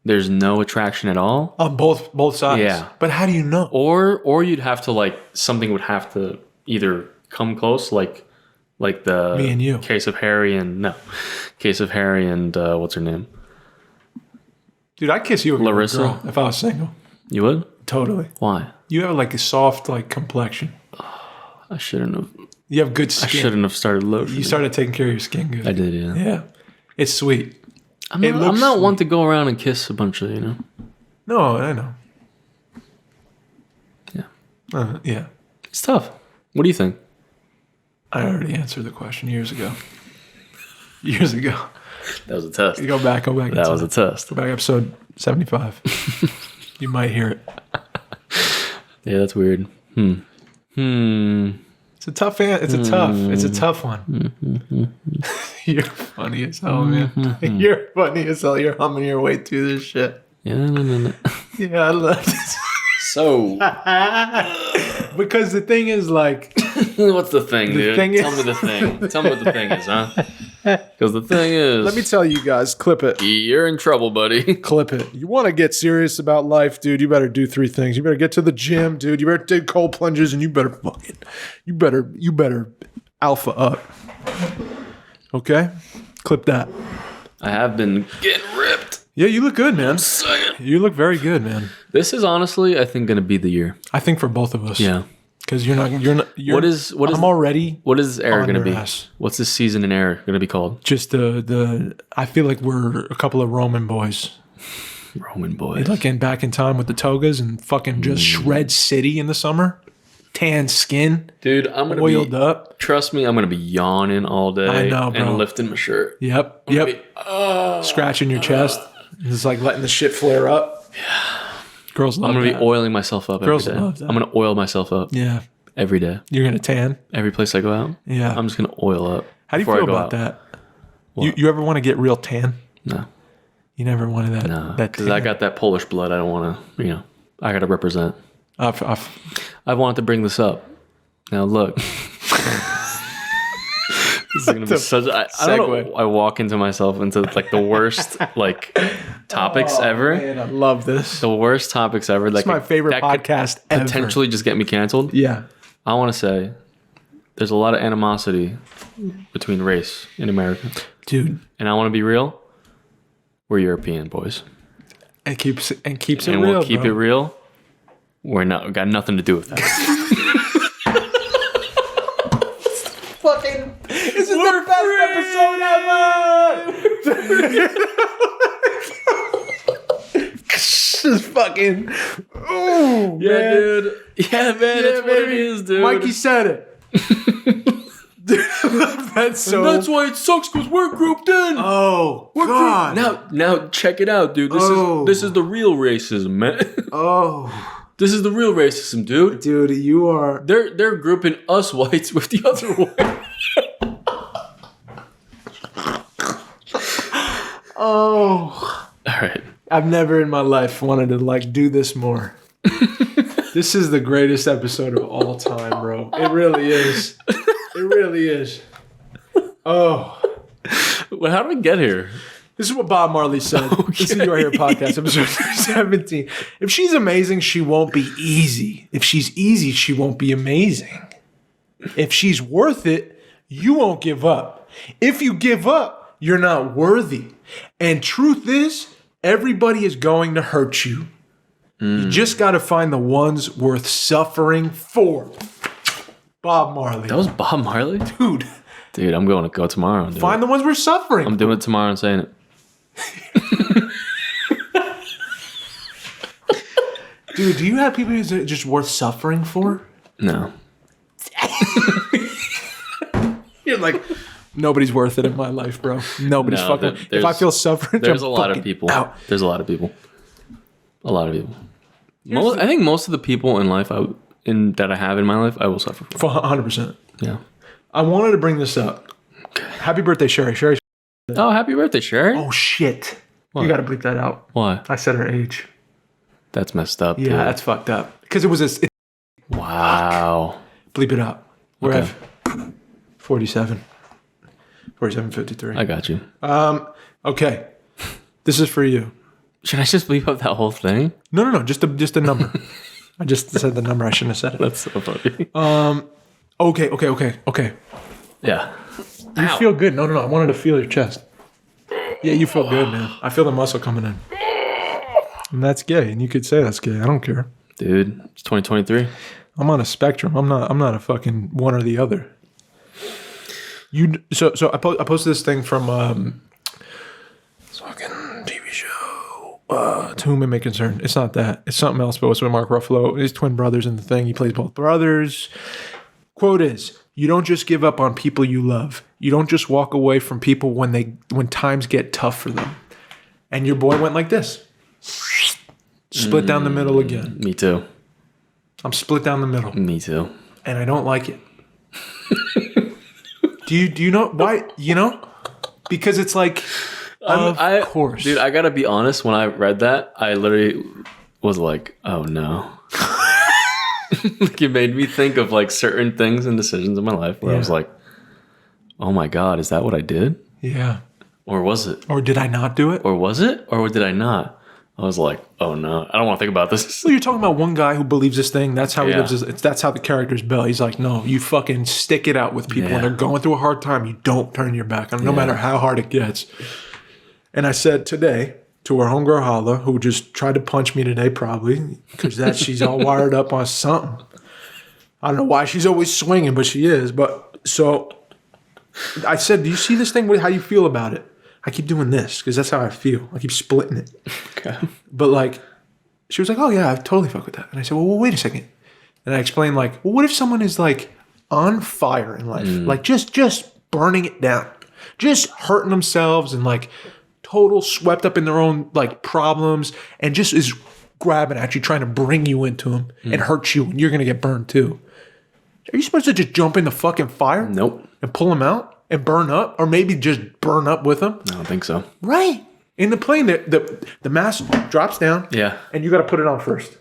there's no attraction at all. On both sides. Yeah. But how do you know? Or you'd have to like, something would have to either come close, like the Me and you. case of Harry and what's her name? Dude, I'd kiss you if you were a Larissa? girl if I was single. You would? Totally. Why? You have like a soft like complexion. I shouldn't have. You have good I skin. shouldn't have started lotion. You started taking care of your skin good. I did, yeah. Yeah. It's sweet. I'm It not, looks one to go around and kiss a bunch of, No, I know. Yeah. Yeah. It's tough. What do you think? I already answered the question years ago. Years ago. That was a test. Go back. That was a test. Go back episode 75. You might hear it. Yeah, that's weird. It's a tough one. You're funny as hell, man. You're funny as hell. You're humming your way through this shit. Yeah, no. Yeah, I love this. So, Because the thing is, like, what's the thing, dude? thing is- Tell me the thing. Tell me what the thing is, huh? Because the thing is, let me tell you guys, clip it. you're in trouble, buddy. Clip it. You want to get serious about life, dude, you better do 3 things. You better get to the gym, dude. You better take cold plunges, and you better alpha up. Okay? Clip that. I have been getting ripped. Yeah, you look good, man. Saying. You look very good, man. This is honestly, I think, going to be the year. I think for both of us. Yeah. Because you're not. What is? I'm already. What is this era on going to your be? ass. What's this season and era going to be called? Just the. I feel like we're a couple of Roman boys. Roman boys. Like back in time with the togas and fucking just shred city in the summer. Tan skin. Dude, I'm going to Oiled be. up. Trust me, I'm going to be yawning all day. I know, bro. And lifting my shirt. Yep. I'm gonna be, Scratching your chest. It's like letting the shit flare up. Yeah. Girls love I'm going to that. be oiling myself up Girls every day. love that. I'm going to oil myself up Yeah. every day. You're going to tan. Every place I go out. Yeah. I'm just going to oil up. How do you before feel I go about out. that? What? You ever want to get real tan? No. You never wanted that? No. That Because I got that Polish blood. I don't want to, I got to represent. I wanted to bring this up. Now, look. This is going to be such I don't know. Segue. I walk into myself into like the worst like topics ever. Man, I love this. The worst topics ever. It's my favorite podcast could ever. potentially just get me canceled. Yeah. I want to say there's a lot of animosity between race in America. Dude. And I want to be real. We're European boys. And keeps it And real. we'll keep bro. it real. We got nothing to do with that. Fucking This is the best episode ever. Just fucking. Oh, Yeah, man. dude. Yeah, man. That's what it is, dude. Mikey said it. That's so. And that's why it sucks because we're grouped in. Oh We're God. Now check it out, dude. This is the real racism, man. Oh, This is the real racism, dude. dude, you are. They're grouping us whites with the other whites. Oh. All right. I've never in my life wanted to like do this more. This is the greatest episode of all time, bro. It really is. It really is. Oh. Well, how did we get here? This is what Bob Marley said. This is Your Hair Podcast, episode 17. If she's amazing, she won't be easy. If she's easy, she won't be amazing. If she's worth it, you won't give up. If you give up, you're not worthy. And truth is, everybody is going to hurt you. You just got to find the ones worth suffering for. Bob Marley. That was Bob Marley? Dude, Dude, I'm going to go tomorrow and do find it. the ones we're suffering. I'm doing it tomorrow and saying it. Dude, do you have people who's just worth suffering for? No. You're like, nobody's worth it in my life, bro. Nobody's No, fucking. If I there's- feel suffering, There's I'm a lot of fucking people. out. There's a lot of people. A lot of people. I think most of the people in life that I have in my life, I will suffer for. 100%. Yeah. I wanted to bring this up. Happy birthday, Sherry. Sherry. Oh, happy birthday, Sherry. Oh shit! What? You got to bleep that out. Why? I said her age. That's messed up. Yeah, dude. that's fucked up. Because it was a. Wow. Bleep it out. We're Okay. at 47. 47:53. I got you. Okay. This is for you. Should I just leave up that whole thing? No. Just a number. I just said the number. I shouldn't have said it. That's so funny. Okay. Yeah. You feel good. No. I wanted to feel your chest. Yeah, you feel good, man. I feel the muscle coming in. And that's gay. And you could say that's gay. I don't care. Dude, it's 2023. I'm on a spectrum. I'm not a fucking one or the other. So I posted this thing from this fucking TV show. To whom it may concern. It's not that. It's something else. But it's with Mark Ruffalo. His twin brothers in the thing. He plays both brothers. Quote is: "You don't just give up on people you love. You don't just walk away from people when times get tough for them." And your boy went like this. Split down the middle again. Me too. I'm split down the middle. Me too. And I don't like it. Do you know why? You know? Because it's like, of course. Dude, I gotta be honest. When I read that, I literally was like, oh no. Like, it made me think of like certain things and decisions in my life where I was like, oh my God, is that what I did? Yeah. Or was it? Or did I not do it? Or was it? Or did I not? I was like, oh no, I don't want to think about this. Well, you're talking about one guy who believes this thing. That's how he Yeah. lives. That's how the character's built. He's like, no, you fucking stick it out with people when Yeah. they're going through a hard time. You don't turn your back on them, no matter how hard it gets. And I said today to our homegirl Hala, who just tried to punch me today, probably because she's all wired up on something. I don't know why she's always swinging, but she is. But so I said, do you see this thing? How do you feel about it? I keep doing this because that's how I feel. I keep splitting it. Okay. But like, she was like, oh yeah, I totally fuck with that. And I said, well, wait a second. And I explained like, well, what if someone is like on fire in life? Like just burning it down, just hurting themselves and like total swept up in their own like problems and just is grabbing at you, trying to bring you into them and hurt you, and you're going to get burned too. Are you supposed to just jump in the fucking fire? Nope. And pull them out and burn up? Or maybe just burn up with them? I don't think so. Right. In the plane, the mask drops down. Yeah. And you got to put it on first.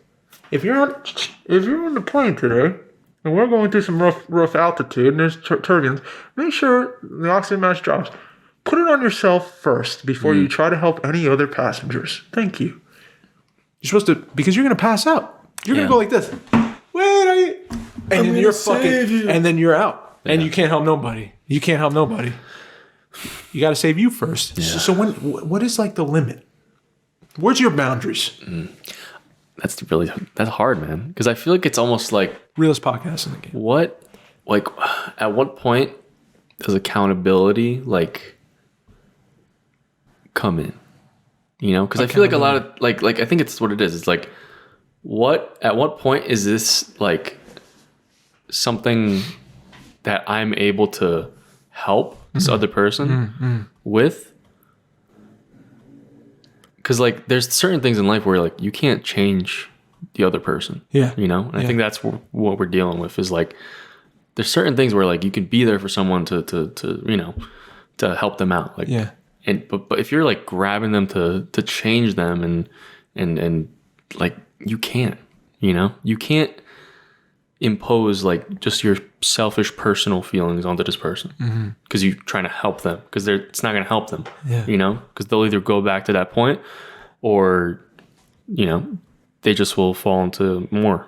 If you're on the plane today, and we're going through some rough altitude, and there's turbulence, make sure the oxygen mask drops. Put it on yourself first before you try to help any other passengers. Thank you. You're supposed to, because you're going to pass out. You're going to go like this. Wait, and then you're fucking, and then you're out. Yeah. And you can't help nobody. You can't help nobody. You got to save you first. Yeah. So what is like the limit? Where's your boundaries? That's hard, man. Because I feel like it's almost like realest podcast in the game. At what point does accountability like come in? You know, because I feel like a lot of like I think it's what it is. It's like at what point is this like something that I'm able to help this other person with? Because like there's certain things in life where like you can't change the other person. Yeah. You know, and I think that's what we're dealing with is like there's certain things where like you can be there for someone to you know, to help them out. Like but if you're like grabbing them to change them and like you can't, you know, you can't impose like just your selfish personal feelings onto this person because you're trying to help them because it's not going to help them, you know, because they'll either go back to that point or, you know, they just will fall into more,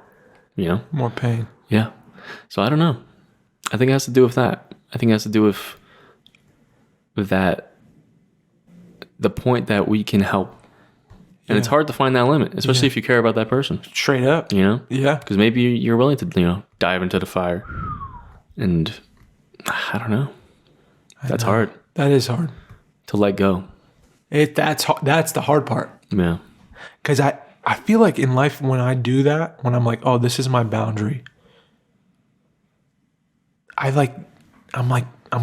you know, more pain. Yeah. So I don't know. I think it has to do with that. I think it has to do with that, the point that we can help. And it's hard to find that limit, especially if you care about that person. Straight up. You know? Yeah. Because maybe you're willing to, you know, dive into the fire. And I don't know. That's hard. That is hard. To let go. That's the hard part. Yeah. Because I feel like in life when I do that, when I'm like, oh, this is my boundary, I'm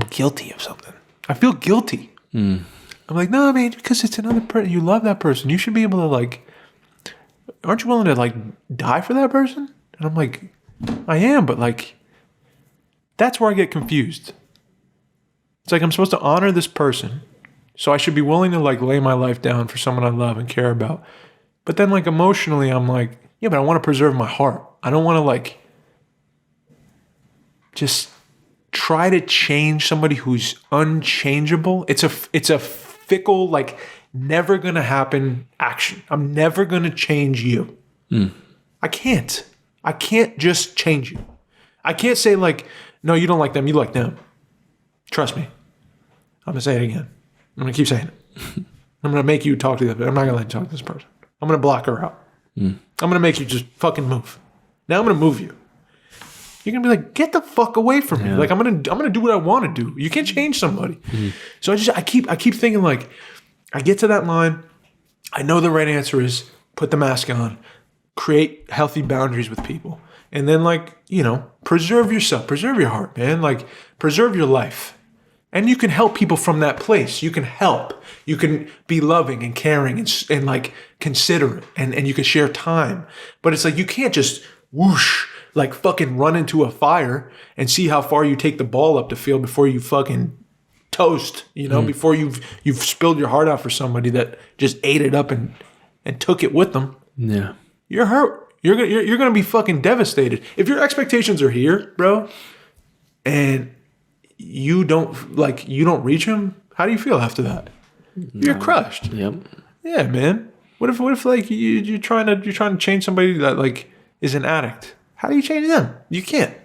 guilty of something. I feel guilty. I'm like, no, I mean, because it's another person. You love that person. You should be able to like, aren't you willing to like die for that person? And I'm like, I am, but like, that's where I get confused. It's like I'm supposed to honor this person. So I should be willing to like lay my life down for someone I love and care about. But then like emotionally, I'm like, yeah, but I want to preserve my heart. I don't want to like just try to change somebody who's unchangeable. It's a fickle, like never gonna happen action. I'm never gonna change you. I can't just change you. I can't say like, no, you don't like them, you like them. Trust me. I'm gonna say it again. I'm gonna keep saying it. I'm gonna make you talk to them. I'm not gonna let you talk to this person. I'm gonna block her out. I'm gonna make you just fucking move. Now I'm gonna move you. You're gonna be like, get the fuck away from me. Like I'm gonna do what I want to do. You can't change somebody. So I keep thinking like, I get to that line. I know the right answer is put the mask on, create healthy boundaries with people, and then like, you know, preserve yourself, preserve your heart, man. Like preserve your life, and you can help people from that place. You can help. You can be loving and caring and like considerate, and you can share time. But it's like you can't just whoosh. Like fucking run into a fire and see how far you take the ball up the field before you fucking toast, you know, before you've spilled your heart out for somebody that just ate it up and took it with them. Yeah. You're hurt. You're going to be fucking devastated. If your expectations are here, bro, and you don't reach them, how do you feel after that? You're crushed. Yep. Yeah, man. What if like you're trying to change somebody that like is an addict? How do you change them? You can't.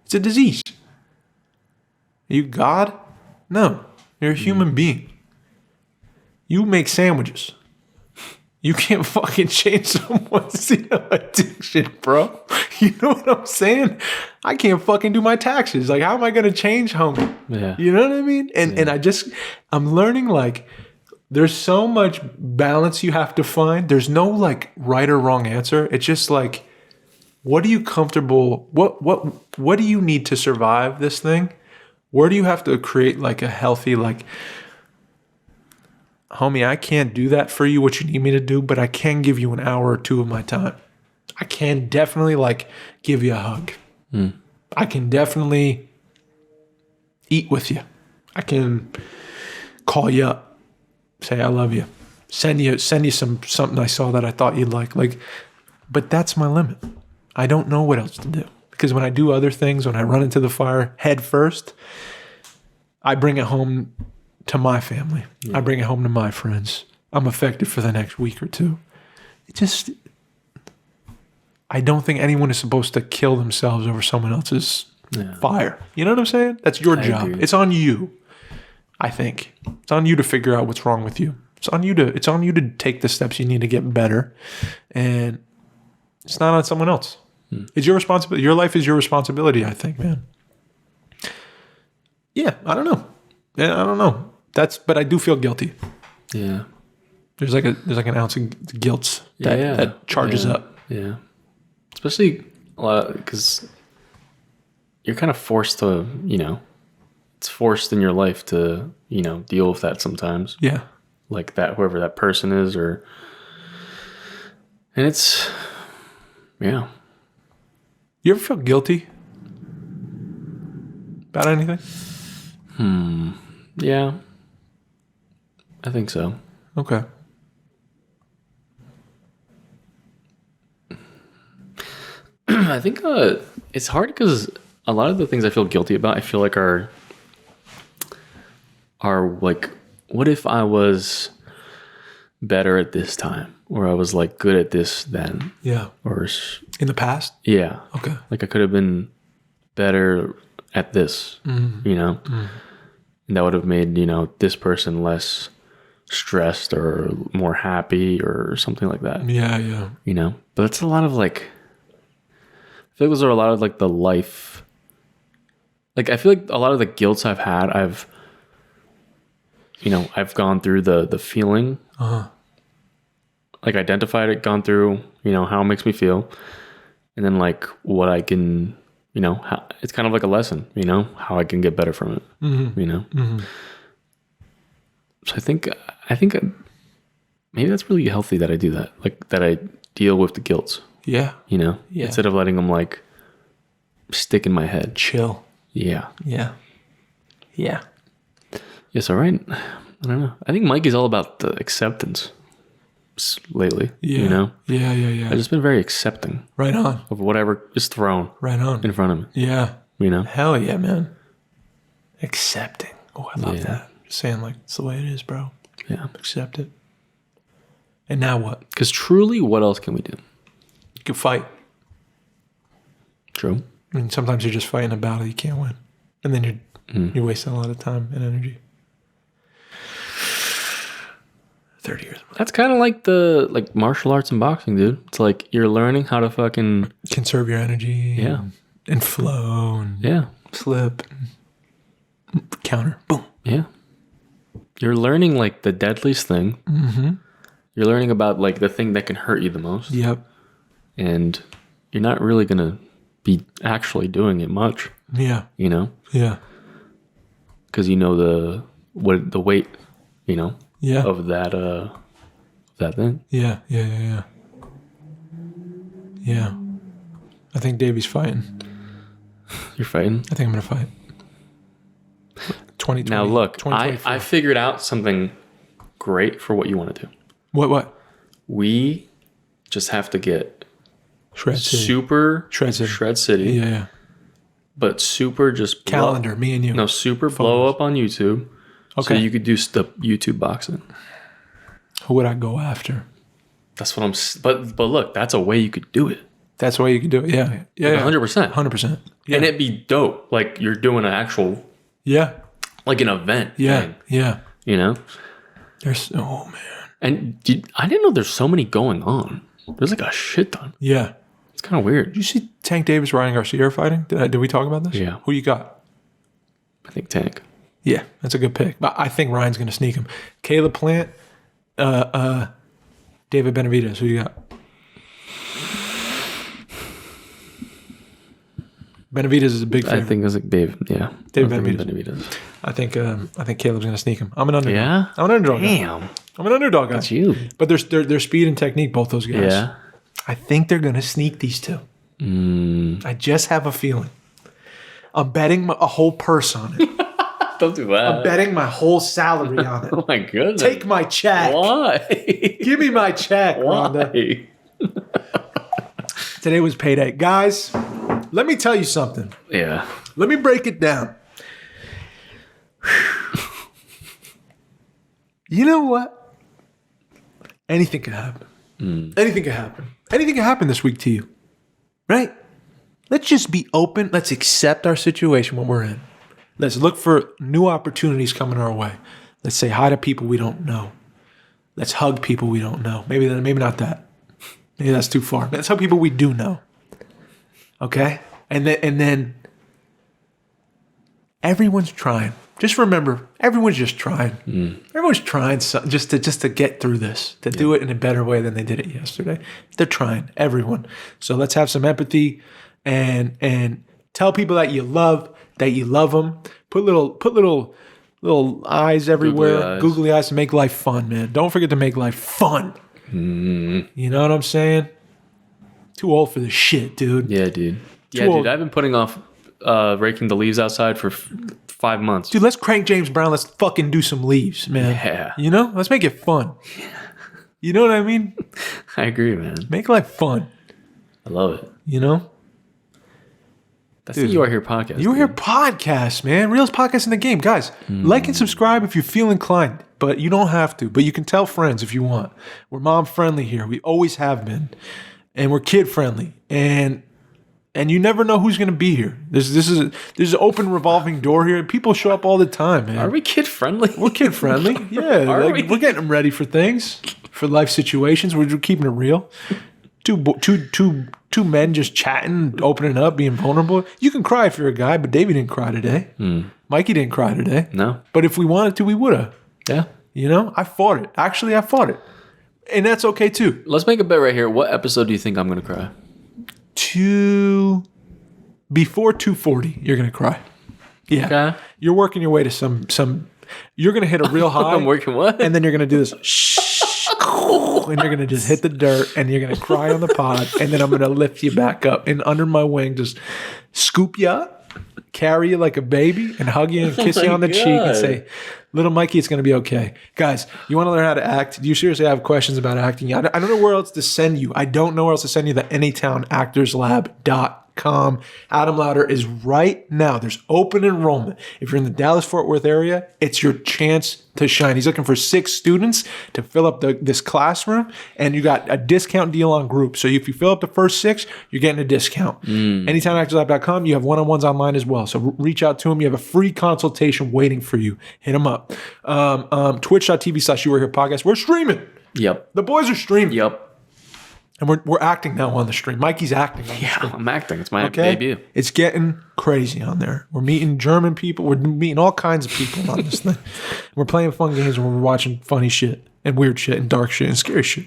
It's a disease. Are you God? No. You're a human being. You make sandwiches. You can't fucking change someone's addiction, bro. You know what I'm saying? I can't fucking do my taxes. Like, how am I going to change homie? Yeah. You know what I mean? And I'm learning like there's so much balance you have to find. There's no like right or wrong answer. It's just like, what are you comfortable? What do you need to survive this thing? Where do you have to create like a healthy, like, homie, I can't do that for you, what you need me to do, but I can give you an hour or two of my time. I can definitely like give you a hug. I can definitely eat with you. I can call you up, say I love you, send you something I saw that I thought you'd like. But that's my limit. I don't know what else to do. Because when I do other things, when I run into the fire head first, I bring it home to my family. Yeah. I bring it home to my friends. I'm affected for the next week or two. I don't think anyone is supposed to kill themselves over someone else's fire. You know what I'm saying? That's your job. Agree. It's on you, I think. It's on you to figure out what's wrong with you. It's on you to take the steps you need to get better. And it's not on someone else. It's your responsibility. Your life is your responsibility, I think, man. Yeah, I don't know. Yeah, I don't know. But I do feel guilty. Yeah. There's like an ounce of guilt that charges up. Yeah. Especially a lot because you're kind of forced to, it's forced in your life to, deal with that sometimes. Yeah. Like that, whoever that person is, and it's, yeah. You ever feel guilty about anything? Yeah. I think so. Okay. I think it's hard because a lot of the things I feel guilty about, I feel like are like, what if I was better at this time, or I was like good at this then? Yeah. Or in the past? Yeah. Okay. Like I could have been better at this, and that would have made, this person less stressed or more happy or something like that. Yeah. But it's a lot of like, I feel like those are a lot of like the life. Like I feel like a lot of the guilts I've had, I've gone through the feeling, like identified it, gone through, how it makes me feel. And then like what I can, how, it's kind of like a lesson, how I can get better from it, So I think maybe that's really healthy that I do that. Like that I deal with the guilt, Yeah. instead of letting them like stick in my head. Chill. Yeah. Yeah. Yeah. Yes. All right. I don't know. I think Mike is all about the acceptance lately. Yeah. Yeah. I've just been very accepting Right on. of whatever is thrown Right on. in front of me. Yeah. Hell yeah, man. Accepting. Oh, I love that. Just saying like it's the way it is, bro. Yeah. Accept it. And now what? Because truly, what else can we do? You can fight. True. I mean, sometimes you're just fighting a battle you can't win. And then you're wasting a lot of time and energy. 30 years. That's kind of like the martial arts and boxing, dude. It's like you're learning how to fucking conserve your energy. Yeah. And flow and slip. And counter. Boom. Yeah. You're learning like the deadliest thing. Mm-hmm. You're learning about like the thing that can hurt you the most. Yep. And you're not really going to be actually doing it much. Yeah. Yeah. Because the weight, Yeah. of that thing. Yeah. Yeah. I think Davey's fighting. You're fighting? I think I'm going to fight. 2020. Now look, I figured out something great for what you want to do. What? We just have to get Shred City. Super Shred City. Yeah. But super just calendar, me and you. No, super blow up on YouTube. Okay. So you could do the YouTube boxing. Who would I go after? That's what but look, that's a way you could do it. That's the way you could do it. Yeah. Yeah. 100%. 100%. Yeah. And it'd be dope. Like you're doing an actual like an event. Yeah. Thing, Yeah. There's man. And I didn't know there's so many going on. There's like a shit ton. Yeah. It's kind of weird. Did you see Tank Davis, Ryan Garcia are fighting? Did we talk about this? Yeah. Who you got? I think Tank. Yeah, that's a good pick. But I think Ryan's going to sneak him. Caleb Plant, David Benavidez. Who you got? Benavidez is a big favorite. I think it's like Dave. Yeah. David Benavidez. I think Caleb's going to sneak him. I'm an underdog. Yeah? I'm an underdog. Damn. I'm an underdog guy. That's you. But their speed and technique, both those guys. Yeah. I think they're going to sneak these two. I just have a feeling. I'm betting a whole purse on it. Don't do that. I'm betting my whole salary on it. Oh my goodness. Take my check. Why? Give me my check, Rhonda. Today was payday. Guys, let me tell you something. Yeah. Let me break it down. You know what? Anything can happen. Anything can happen. Anything can happen this week to you. Right? Let's just be open. Let's accept our situation, what we're in. Let's look for new opportunities coming our way. Let's say hi to people we don't know. Let's hug people we don't know. Maybe not that. Maybe that's too far. Let's hug people we do know. Okay? And then Everyone's trying. Just remember, everyone's just trying. Everyone's trying just to get through this, to do it in a better way than they did it yesterday. They're trying, everyone. So let's have some empathy and tell people that you love them. Put little eyes everywhere, googly eyes to make life fun, man. Don't forget to make life fun. You know what I'm saying? Too old for this shit, dude. Yeah, dude. I've been putting off raking the leaves outside for 5 months. Dude, let's crank James Brown. Let's fucking do some leaves, man. Yeah. You know? Let's make it fun. You know what I mean? I agree, man. Make life fun. I love it. You know? That's the You Are Here podcast. You Are Here podcast, man. Realest podcast in the game. Guys, like and subscribe if you feel inclined, but you don't have to. But you can tell friends if you want. We're mom friendly here. We always have been. And we're kid friendly. And you never know who's going to be here. There's an open revolving door here. People show up all the time, man. Are we kid friendly? We're kid friendly. Yeah. We're getting them ready for things, for life situations. We're keeping it real. Two men just chatting, opening up, being vulnerable. You can cry if you're a guy, but Davey didn't cry today. Mikey didn't cry today. No. But if we wanted to, we would have. Yeah. You know, I fought it. Actually, I fought it. And that's okay too. Let's make a bet right here. What episode do you think I'm going to cry? Before 240, you're going to cry. Yeah. Okay. You're working your way to some you're going to hit a real high. I'm working what? And then you're going to do this. And you're going to just hit the dirt and you're going to cry on the pod. And then I'm going to lift you back up and under my wing, just scoop you up, carry you like a baby and hug you and kiss you on the cheek and say, little Mikey, it's going to be okay. Guys, you want to learn how to act? Do you seriously have questions about acting? I don't know where else to send you. I don't know where else to send you. The AnytownActorsLab.com. Adam Louder is right now. There's open enrollment. If you're in the Dallas-Fort Worth area, it's your chance to shine. He's looking for 6 students to fill up this classroom, and you got a discount deal on groups. So if you fill up the first 6, you're getting a discount. AnytownActorsLab.com. You have one-on-ones online as well. So reach out to him. You have a free consultation waiting for you. Hit him up. Twitch.tv/You Are Here podcast. We're streaming. Yep. The boys are streaming. Yep. And we're acting now on the stream. Mikey's acting on the stream. I'm acting. It's my debut. It's getting crazy on there. We're meeting German people. We're meeting all kinds of people on this thing. We're playing fun games and we're watching funny shit and weird shit and dark shit and scary shit.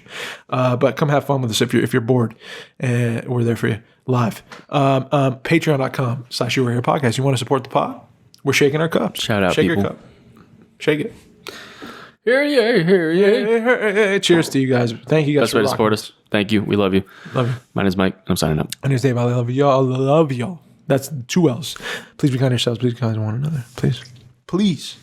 But come have fun with us if you're bored. And we're there for you live. Patreon.com/You Are Here podcast. You want to support the pod? We're shaking our cups. Shout out, Shake people. your cup. Shake it. Here. Cheers to you guys. Thank you guys Best way to support us. Thank you. We love you. Love you. My name is Mike. I'm signing up. My name is Dave. I love y'all. Love y'all. That's 2 L's. Please be kind to yourselves. Please be kind to one another. Please.